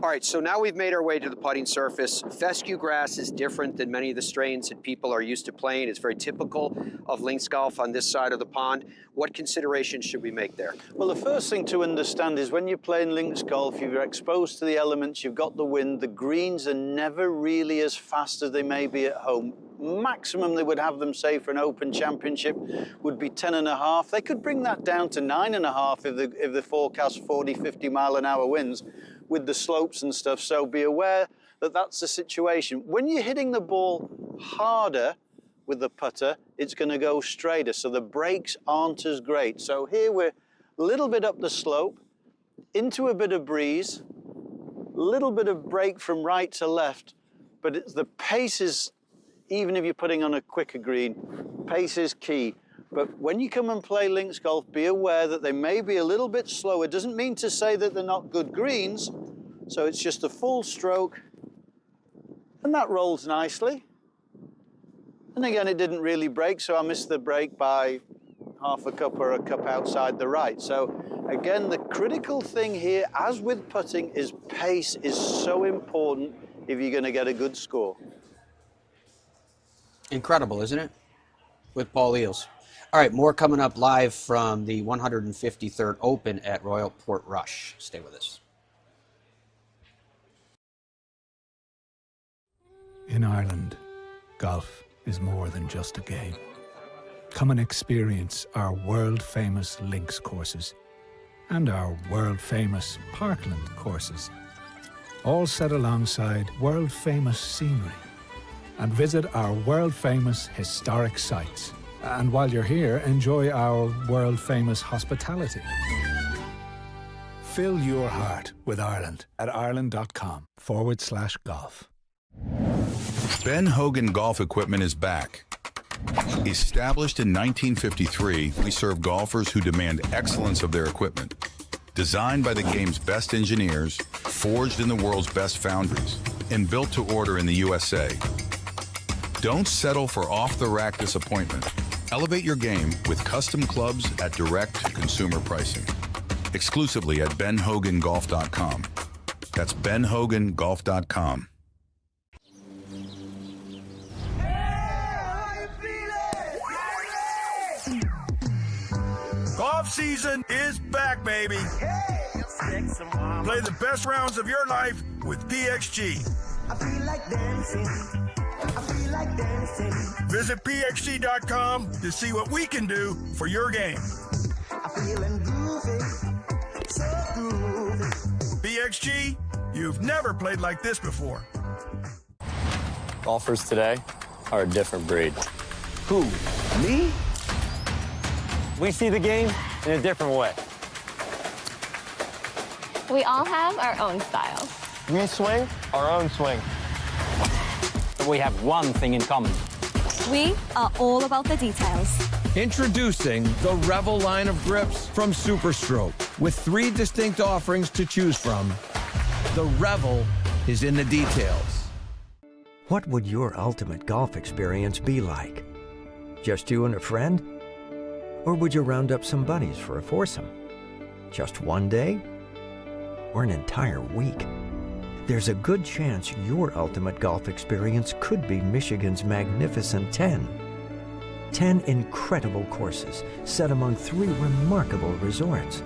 All right, so now we've made our way to the putting surface. Fescue grass is different than many of the strains that people are used to playing. It's very typical of links golf on this side of the pond. What considerations should we make there? Well, the first thing to understand is when you're playing links golf, you're exposed to the elements, you've got the wind, the greens are never really as fast as they may be at home. Maximum they would have them, say, for an Open Championship would be 10.5. They could bring that down to 9.5 if the forecast 40, 50 mile an hour winds with the slopes and stuff. So be aware that that's the situation. When you're hitting the ball harder with the putter, it's going to go straighter. So the breaks aren't as great. So here we're a little bit up the slope, into a bit of breeze, a little bit of break from right to left, but the pace is, even if you're putting on a quicker green, pace is key. But when you come and play links golf, be aware that they may be a little bit slower. Doesn't mean to say that they're not good greens. So it's just a full stroke, and that rolls nicely. And again, it didn't really break, so I missed the break by half a cup or a cup outside the right. So again, the critical thing here, as with putting, is pace is so important if you're going to get a good score. Incredible, isn't it? With Paul Eales. All right, more coming up live from the 153rd Open at Royal Portrush. Stay with us. In Ireland, golf is more than just a game. Come and experience our world-famous links courses and our world-famous parkland courses, all set alongside world-famous scenery. And visit our world-famous historic sites. And while you're here, enjoy our world-famous hospitality. Fill your heart with Ireland at ireland.com/golf. Ben Hogan Golf Equipment is back. Established in 1953, we serve golfers who demand excellence of their equipment. Designed by the game's best engineers, forged in the world's best foundries, and built to order in the USA. Don't settle for off-the-rack disappointment. Elevate your game with custom clubs at direct-to-consumer pricing. Exclusively at benhogangolf.com. That's benhogangolf.com. Golf season is back, baby. Play the best rounds of your life with PXG. I feel like dancing. I feel like dancing. Visit pxg.com to see what we can do for your game. I'm feeling groovy, so groovy. PXG, you've never played like this before. Golfers today are a different breed. Who? Me? We see the game in a different way. We all have our own styles. We swing our own swing. But we have one thing in common. We are all about the details. Introducing the Revel line of grips from Superstroke. With 3 distinct offerings to choose from, the Revel is in the details. What would your ultimate golf experience be like? Just you and a friend? Or would you round up some buddies for a foursome? Just one day? Or an entire week? There's a good chance your ultimate golf experience could be Michigan's magnificent 10. 10 incredible courses set among 3 remarkable resorts.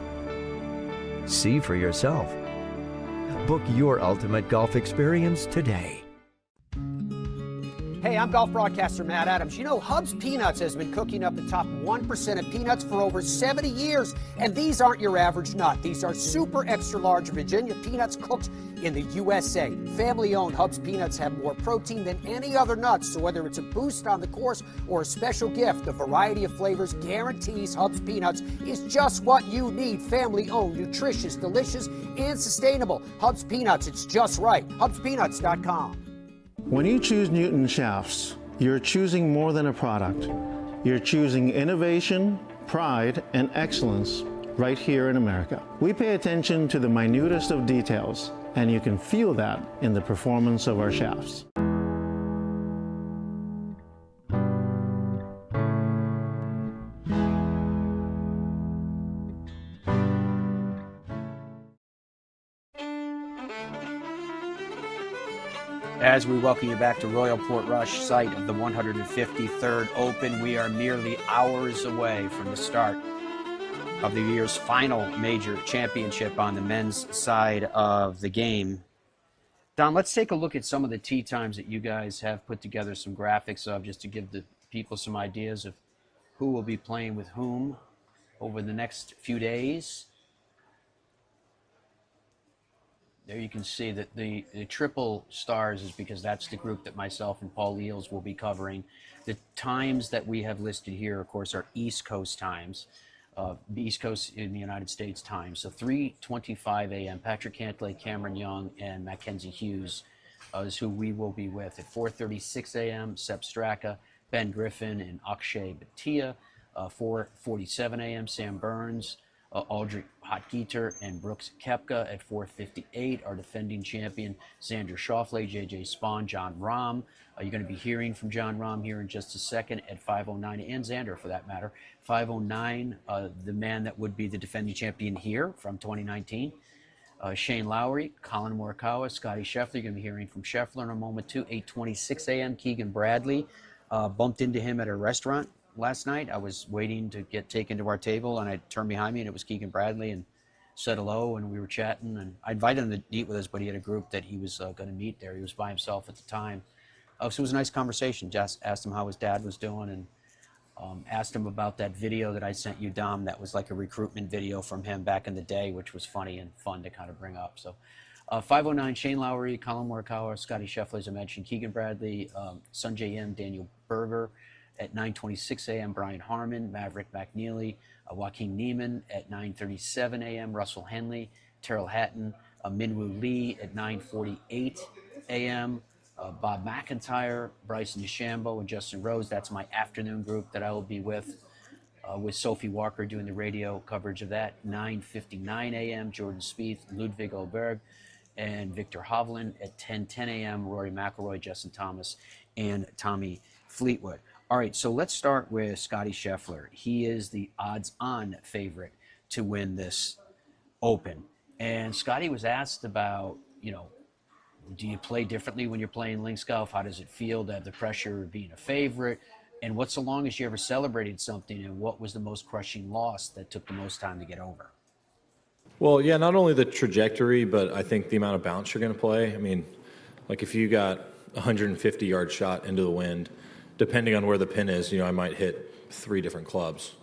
See for yourself. Book your ultimate golf experience today. Hey, I'm golf broadcaster Matt Adams. You know, Hub's Peanuts has been cooking up the top 1% of peanuts for over 70 years. And these aren't your average nut. These are super extra large Virginia peanuts cooked in the USA. Family-owned Hub's Peanuts have more protein than any other nuts. So whether it's a boost on the course or a special gift, the variety of flavors guarantees Hub's Peanuts is just what you need. Family-owned, nutritious, delicious, and sustainable. Hub's Peanuts, it's just right. HubsPeanuts.com. When you choose Newton shafts, you're choosing more than a product. You're choosing innovation, pride, and excellence right here in America. We pay attention to the minutest of details, and you can feel that in the performance of our shafts. As we welcome you back to Royal Portrush, site of the 153rd Open, we are merely hours away from the start of the year's final major championship on the men's side of the game. Don, let's take a look at some of the tee times that you guys have put together some graphics of, just to give the people some ideas of who will be playing with whom over the next few days. There you can see that the triple stars is because that's the group that myself and Paul Eels will be covering. The times that we have listed here, of course, are East Coast times, the East Coast in the United States time. So 3:25 a.m. Patrick Cantlay, Cameron Young, and Mackenzie Hughes is who we will be with. At 4:36 a.m., Sepp Straka, Ben Griffin, and Akshay Bhatia. 4:47 a.m., Sam Burns, Aldrich Hotgeter, and Brooks Koepka. At 4:58, our defending champion, Xander Schauffele, J.J. Spawn, Jon Rahm. You're going to be hearing from Jon Rahm here in just a second at 5:09, and Xander for that matter. 5:09, the man that would be the defending champion here from 2019. Shane Lowry, Colin Morikawa, Scottie Scheffler. You're going to be hearing from Scheffler in a moment too. 8:26 a.m., Keegan Bradley. Bumped into him at a restaurant last night. I was waiting to get taken to our table, and I turned behind me, and it was Keegan Bradley, and said hello, and we were chatting. And I invited him to eat with us, but he had a group that he was going to meet there. He was by himself at the time. So it was a nice conversation. Just asked him how his dad was doing, and asked him about that video that I sent you, Dom, that was like a recruitment video from him back in the day, which was funny and fun to kind of bring up. So 5:09, Shane Lowry, Colin Morikawa, Scottie Scheffler, as I mentioned, Keegan Bradley, Sungjae Im, Daniel Berger. At 9:26 a.m., Brian Harmon, Maverick McNeely, Joaquin Niemann. At 9:37 a.m., Russell Henley, Terrell Hatton, Minwoo Lee. At 9:48 a.m., Bob McIntyre, Bryson DeChambeau, and Justin Rose. That's my afternoon group that I will be with Sophie Walker doing the radio coverage of that. 9:59 a.m., Jordan Spieth, Ludwig Oberg, and Victor Hovland. At 10:10 a.m., Rory McIlroy, Justin Thomas, and Tommy Fleetwood. All right, so let's start with Scottie Scheffler. He is the odds-on favorite to win this Open. And Scottie was asked about, do you play differently when you're playing links golf? How does it feel to have the pressure of being a favorite? And what's the longest you ever celebrated something? And what was the most crushing loss that took the most time to get over? Well, yeah, not only the trajectory, but I think the amount of bounce you're going to play. I mean, like if you got a 150-yard shot into the wind, depending on where the pin is, I might hit 3 different clubs,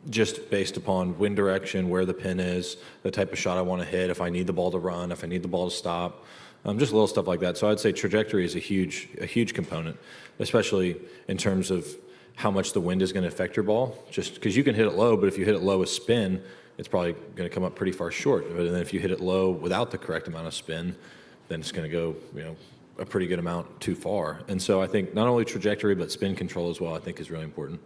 just based upon wind direction, where the pin is, the type of shot I want to hit, if I need the ball to run, if I need the ball to stop, just little stuff like that. So I'd say trajectory is a huge component, especially in terms of how much the wind is going to affect your ball. Just because you can hit it low, but if you hit it low with spin, it's probably going to come up pretty far short. But then if you hit it low without the correct amount of spin, then it's going to go, a pretty good amount too far. And so I think not only trajectory, but spin control as well, I think is really important.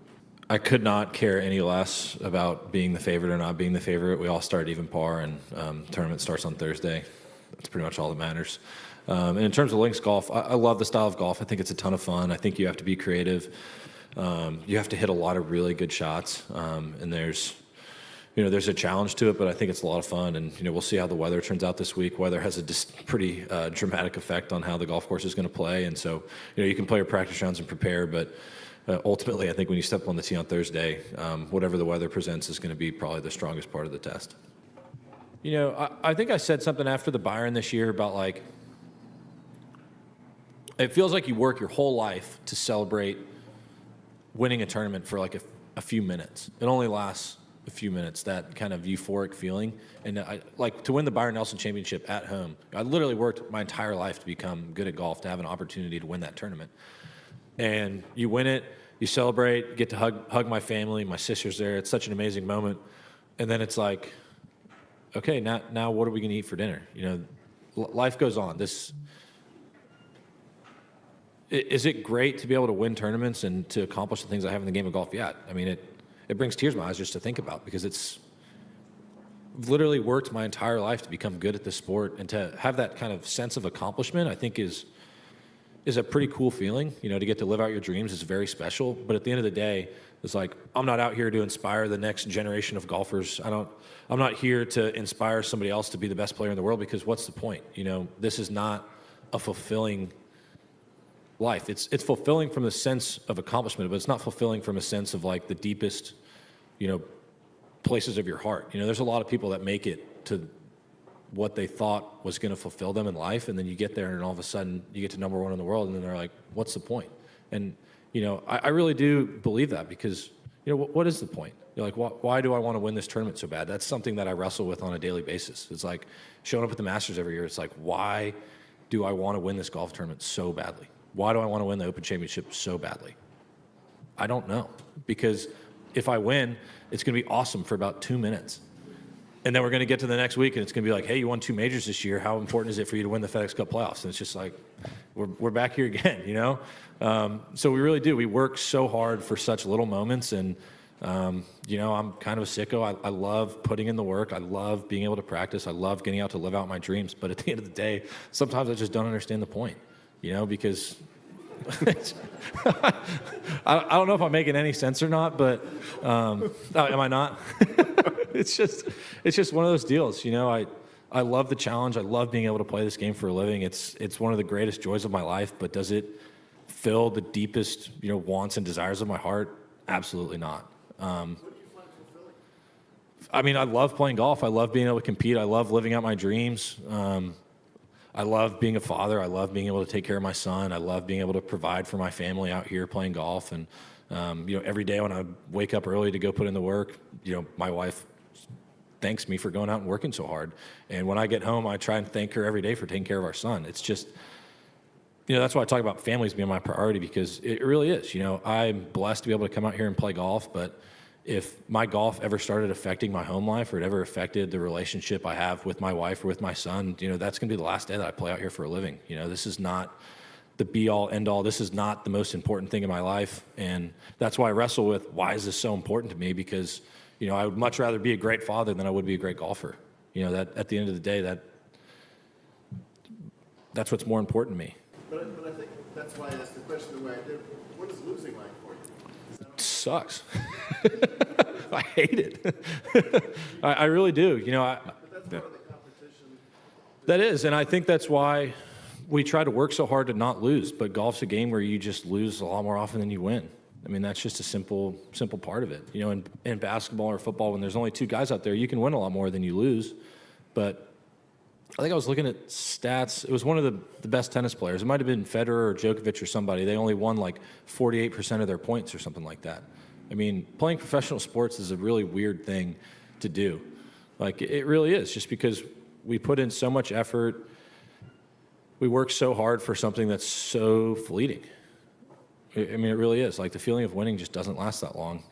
I could not care any less about being the favorite or not being the favorite. We all start even par, and tournament starts on Thursday. That's pretty much all that matters. And in terms of links golf, I love the style of golf. I think it's a ton of fun. I think you have to be creative. You have to hit a lot of really good shots. And there's a challenge to it, but I think it's a lot of fun. And, we'll see how the weather turns out this week. Weather has a pretty dramatic effect on how the golf course is going to play. And so, you can play your practice rounds and prepare, but ultimately, I think when you step on the tee on Thursday, whatever the weather presents is going to be probably the strongest part of the test. I think I said something after the Byron this year about it feels like you work your whole life to celebrate winning a tournament for a few minutes. It only lasts a few minutes, that kind of euphoric feeling. And to win the Byron Nelson Championship at home, I literally worked my entire life to become good at golf, to have an opportunity to win that tournament. And you win it, you celebrate, get to hug my family, my sister's there. It's such an amazing moment. And then it's like, okay, now what are we going to eat for dinner? Life goes on. Is it great to be able to win tournaments and to accomplish the things I have in the game of golf? Yeah. I mean, it brings tears to my eyes just to think about, because it's literally worked my entire life to become good at this sport, and to have that kind of sense of accomplishment, I think is a pretty cool feeling. To get to live out your dreams is very special. But at the end of the day, it's I'm not out here to inspire the next generation of golfers. I'm not here to inspire somebody else to be the best player in the world, because what's the point? This is not a fulfilling life. It's fulfilling from the sense of accomplishment, but it's not fulfilling from a sense of the deepest, places of your heart. There's a lot of people that make it to what they thought was going to fulfill them in life, and then you get there and all of a sudden you get to number 1 in the world, and then they're like, what's the point? And I really do believe that, because what is the point? You're like, why do I want to win this tournament so bad? That's something that I wrestle with on a daily basis. It's like showing up at the Masters every year. It's like, why do I want to win this golf tournament so badly? Why do I want to win the Open Championship so badly? I don't know. Because if I win, it's going to be awesome for about 2 minutes. And then we're going to get to the next week, and it's going to be like, hey, you won 2 majors this year. How important is it for you to win the FedEx Cup playoffs? And it's just like, we're back here again, So we really do. We work so hard for such little moments, and I'm kind of a sicko. I love putting in the work. I love being able to practice. I love getting out to live out my dreams. But at the end of the day, sometimes I just don't understand the point, because I don't know if I'm making any sense or not, but am I not? It's just one of those deals. I love the challenge. I love being able to play this game for a living. It's one of the greatest joys of my life. But does it fill the deepest wants and desires of my heart? Absolutely not. I love playing golf. I love being able to compete. I love living out my dreams. I love being a father. I love being able to take care of my son. I love being able to provide for my family out here playing golf. And every day when I wake up early to go put in the work, my wife thanks me for going out and working so hard. And when I get home, I try and thank her every day for taking care of our son. It's just, that's why I talk about families being my priority, because it really is. I'm blessed to be able to come out here and play golf, but if my golf ever started affecting my home life, or it ever affected the relationship I have with my wife or with my son, that's going to be the last day that I play out here for a living. This is not the be-all, end-all. This is not the most important thing in my life, and that's why I wrestle with, why is this so important to me? Because I would much rather be a great father than I would be a great golfer. That at the end of the day, that's what's more important to me. But I think that's why I asked the question the way I did. What is losing like for you? It sucks. I hate it. I really do. But that's part of the competition. That is, and I think that's why we try to work so hard to not lose. But golf's a game where you just lose a lot more often than you win. That's just a simple part of it. In basketball or football, when there's only 2 guys out there, you can win a lot more than you lose. But I think I was looking at stats. It was one of the best tennis players. It might have been Federer or Djokovic or somebody. They only won like 48% of their points or something like that. Playing professional sports is a really weird thing to do. It really is, just because we put in so much effort. We work so hard for something that's so fleeting. It really is. The feeling of winning just doesn't last that long.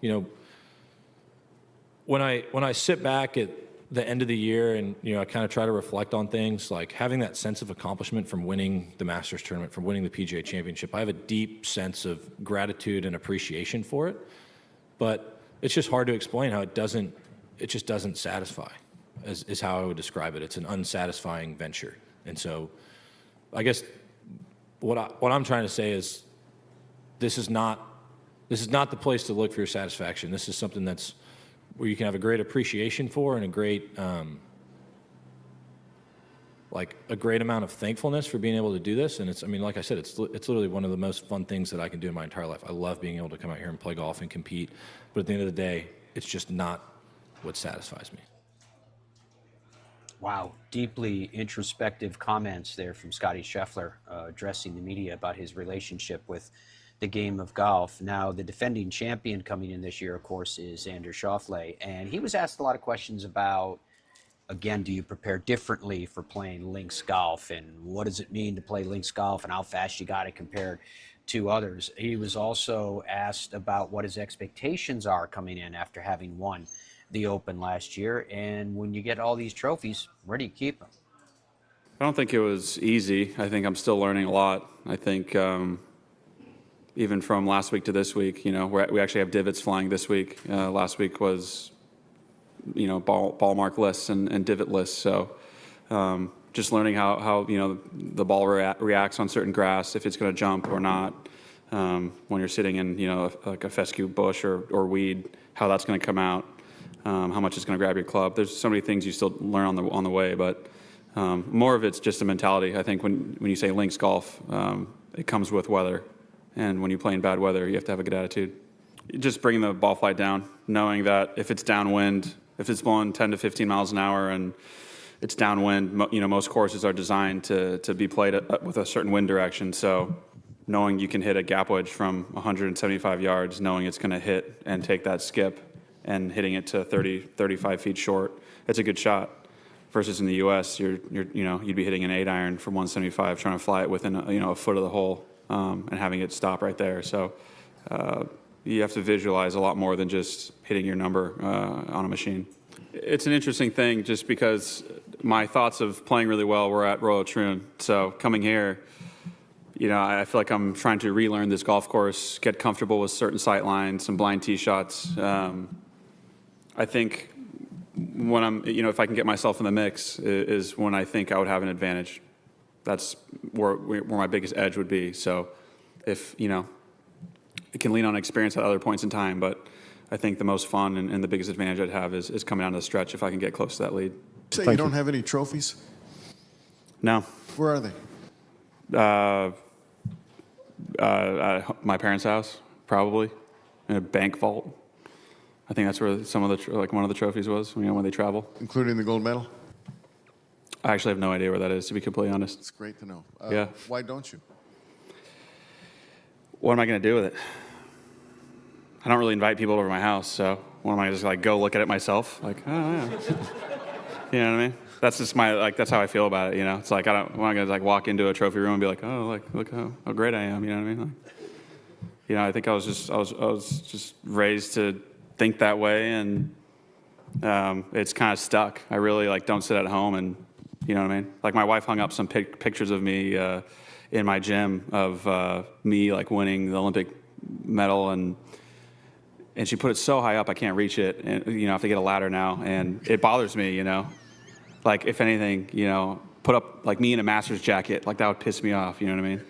When I sit back at the end of the year and, I kind of try to reflect on things, having that sense of accomplishment from winning the Masters tournament, from winning the PGA Championship, I have a deep sense of gratitude and appreciation for it. But it's just hard to explain how it just doesn't satisfy, is how I would describe it. It's an unsatisfying venture. And so I guess what I'm trying to say is, this is not the place to look for your satisfaction. This is something that's where you can have a great appreciation for, and a great amount of thankfulness for being able to do this. And it's, like I said, it's literally one of the most fun things that I can do in my entire life. I love being able to come out here and play golf and compete. But at the end of the day, it's just not what satisfies me. Wow, deeply introspective comments there from Scottie Scheffler addressing the media about his relationship with the game of golf. Now, the defending champion coming in this year, of course, is Xander Schauffele, and he was asked a lot of questions about, again, do you prepare differently for playing links golf, and what does it mean to play links golf, and how fast you got to compare to others. He was also asked about what his expectations are coming in after having won the Open last year, and when you get all these trophies, where do you keep them? I don't think it was easy. I think I'm still learning a lot. I think even from last week to this week, we actually have divots flying this week. Last week was, ball mark lists and divot lists. So just learning how the ball reacts on certain grass, if it's going to jump or not. When you're sitting in, like a fescue bush or weed, how that's going to come out. How much it's going to grab your club. There's so many things you still learn on the way, but more of it's just a mentality. I think when you say links golf, it comes with weather. And when you play in bad weather, you have to have a good attitude. Just bringing the ball flight down, knowing that if it's downwind, if it's blowing 10 to 15 miles an hour and it's downwind, most courses are designed to be played with a certain wind direction. So knowing you can hit a gap wedge from 175 yards, knowing it's going to hit and take that skip, and hitting it to 30, 35 feet short, it's a good shot. Versus in the U.S., you'd be hitting an 8-iron from 175, trying to fly it within a foot of the hole, and having it stop right there. So you have to visualize a lot more than just hitting your number on a machine. It's an interesting thing just because my thoughts of playing really well were at Royal Troon. So coming here, I feel like I'm trying to relearn this golf course, get comfortable with certain sight lines, some blind tee shots. I think when I'm, if I can get myself in the mix is when I think I would have an advantage. That's where my biggest edge would be. So if, it can lean on experience at other points in time, but I think the most fun and the biggest advantage I'd have is coming down to the stretch if I can get close to that lead. Say you don't have any trophies? No. Where are they? At my parents' house, probably, in a bank vault. I think that's where some of the one of the trophies was, when they travel. Including the gold medal? I actually have no idea where that is, to be completely honest. It's great to know. Yeah. Why don't you? What am I going to do with it? I don't really invite people over to my house, so what am I just go look at it myself? Oh yeah. You know what I mean? That's just that's how I feel about it. It's like I'm not going to walk into a trophy room and be like, oh, look how great I am. You know what I mean? I think I was just raised to think that way, and it's kind of stuck. I really don't sit at home, and you know what I mean. My wife hung up some pictures of me in my gym of me winning the Olympic medal, and she put it so high up I can't reach it, and I have to get a ladder now, and it bothers me. If anything, put up me in a Masters jacket, that would piss me off. You know what I mean?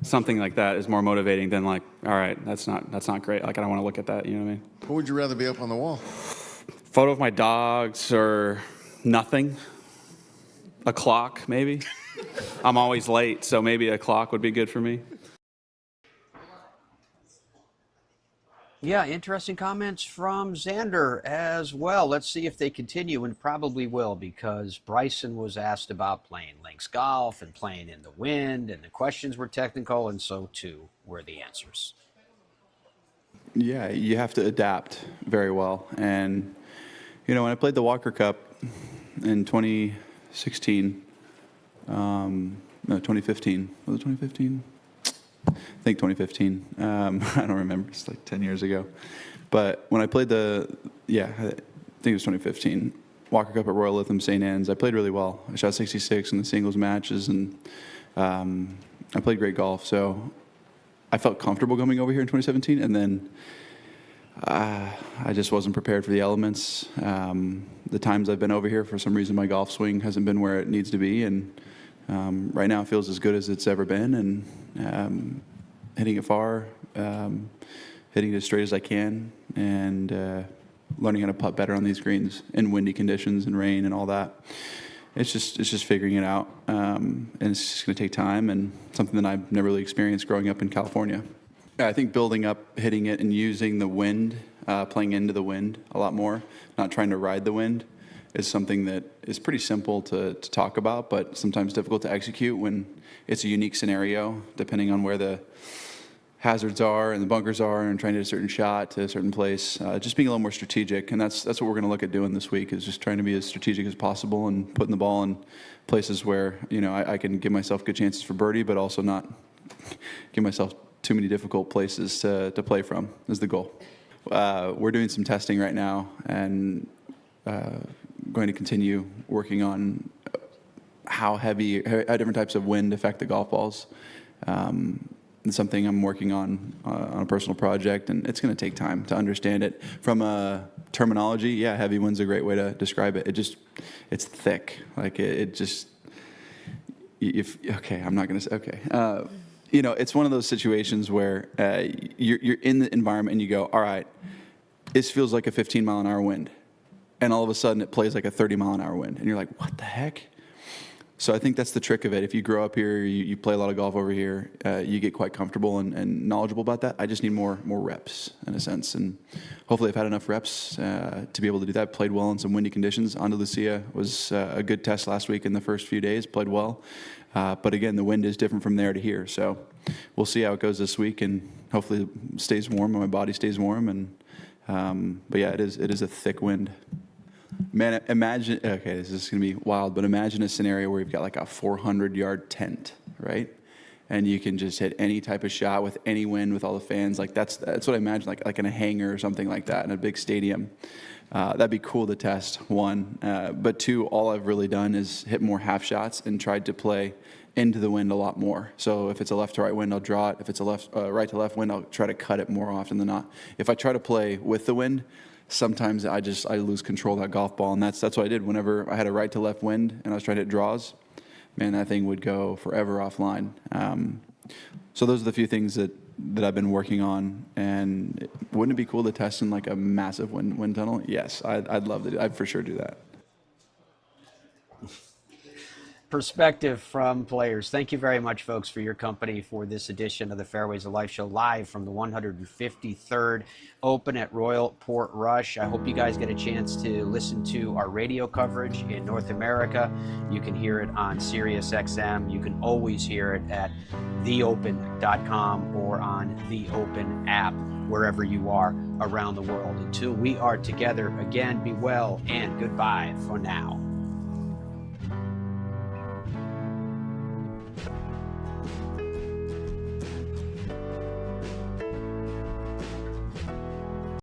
Something like that is more motivating than all right, that's not great. I don't want to look at that. You know what I mean? What would you rather be up on the wall? Photo of my dogs or nothing. A clock, maybe. I'm always late, so maybe a clock would be good for me. Yeah, interesting comments from Xander as well. Let's see if they continue, and probably will, because Bryson was asked about playing links golf and playing in the wind, and the questions were technical, and so too were the answers. Yeah, you have to adapt very well. And, when I played the Walker Cup in 2016, no, 2015. Was it 2015? I think 2015. I don't remember. It's 10 years ago. But when I played I think it was 2015, Walker Cup at Royal Lytham St. Anne's, I played really well. I shot 66 in the singles matches, and I played great golf. So I felt comfortable coming over here in 2017, and then I just wasn't prepared for the elements. The times I've been over here, for some reason, my golf swing hasn't been where it needs to be, and right now it feels as good as it's ever been, and hitting it far, hitting it as straight as I can, and learning how to putt better on these greens in windy conditions and rain and all that. It's just figuring it out, and it's just going to take time, and something that I've never really experienced growing up in California. I think building up, hitting it, and using the wind, playing into the wind a lot more, not trying to ride the wind, is something that is pretty simple to talk about, but sometimes difficult to execute when it's a unique scenario, depending on where the hazards are and the bunkers are, and trying to hit a certain shot to a certain place. Just being a little more strategic, and that's what we're going to look at doing this week, is just trying to be as strategic as possible and putting the ball in places where I can give myself good chances for birdie, but also not give myself too many difficult places to play from is the goal. We're doing some testing right now, and going to continue working on how different types of wind affect the golf balls. It's something I'm working on a personal project, and it's going to take time to understand it. From a terminology, yeah, heavy wind's a great way to describe it. It's thick. I'm not going to say, okay. It's one of those situations where you're in the environment and you go, all right, this feels like a 15-mile-an-hour wind. And all of a sudden it plays like a 30-mile-an-hour wind. And you're like, what the heck? So I think that's the trick of it. If you grow up here, you play a lot of golf over here, you get quite comfortable and knowledgeable about that. I just need more reps, in a sense. And hopefully I've had enough reps to be able to do that. Played well in some windy conditions. Andalusia was a good test last week in the first few days. Played well. But again, the wind is different from there to here. So we'll see how it goes this week, and hopefully it stays warm and my body stays warm. And but yeah, it is a thick wind. Man, imagine, okay, this is going to be wild, but imagine a scenario where you've got like a 400-yard tent, right? And you can just hit any type of shot with any wind with all the fans. Like that's what I imagine, like in a hangar or something like that in a big stadium. That'd be cool to test, one. But two, all I've really done is hit more half shots and tried to play into the wind a lot more. So if it's a left to right wind, I'll draw it. If it's a right to left wind, I'll try to cut it more often than not. If I try to play with the wind, sometimes I lose control of that golf ball, and that's what I did. Whenever I had a right to left wind and I was trying to hit draws, man, that thing would go forever offline. So those are the few things that I've been working on. And wouldn't it be cool to test in like a massive wind tunnel? Yes, I'd love to. I'd for sure do that. Perspective from players. Thank you very much, folks, for your company for this edition of the Fairways of Life show, live from the 153rd Open at Royal Portrush. I hope you guys get a chance to listen to our radio coverage in North America. You can hear it on Sirius XM. You can always hear it at theopen.com or on the Open app, wherever you are around the world. Until we are together again, be well and goodbye for now.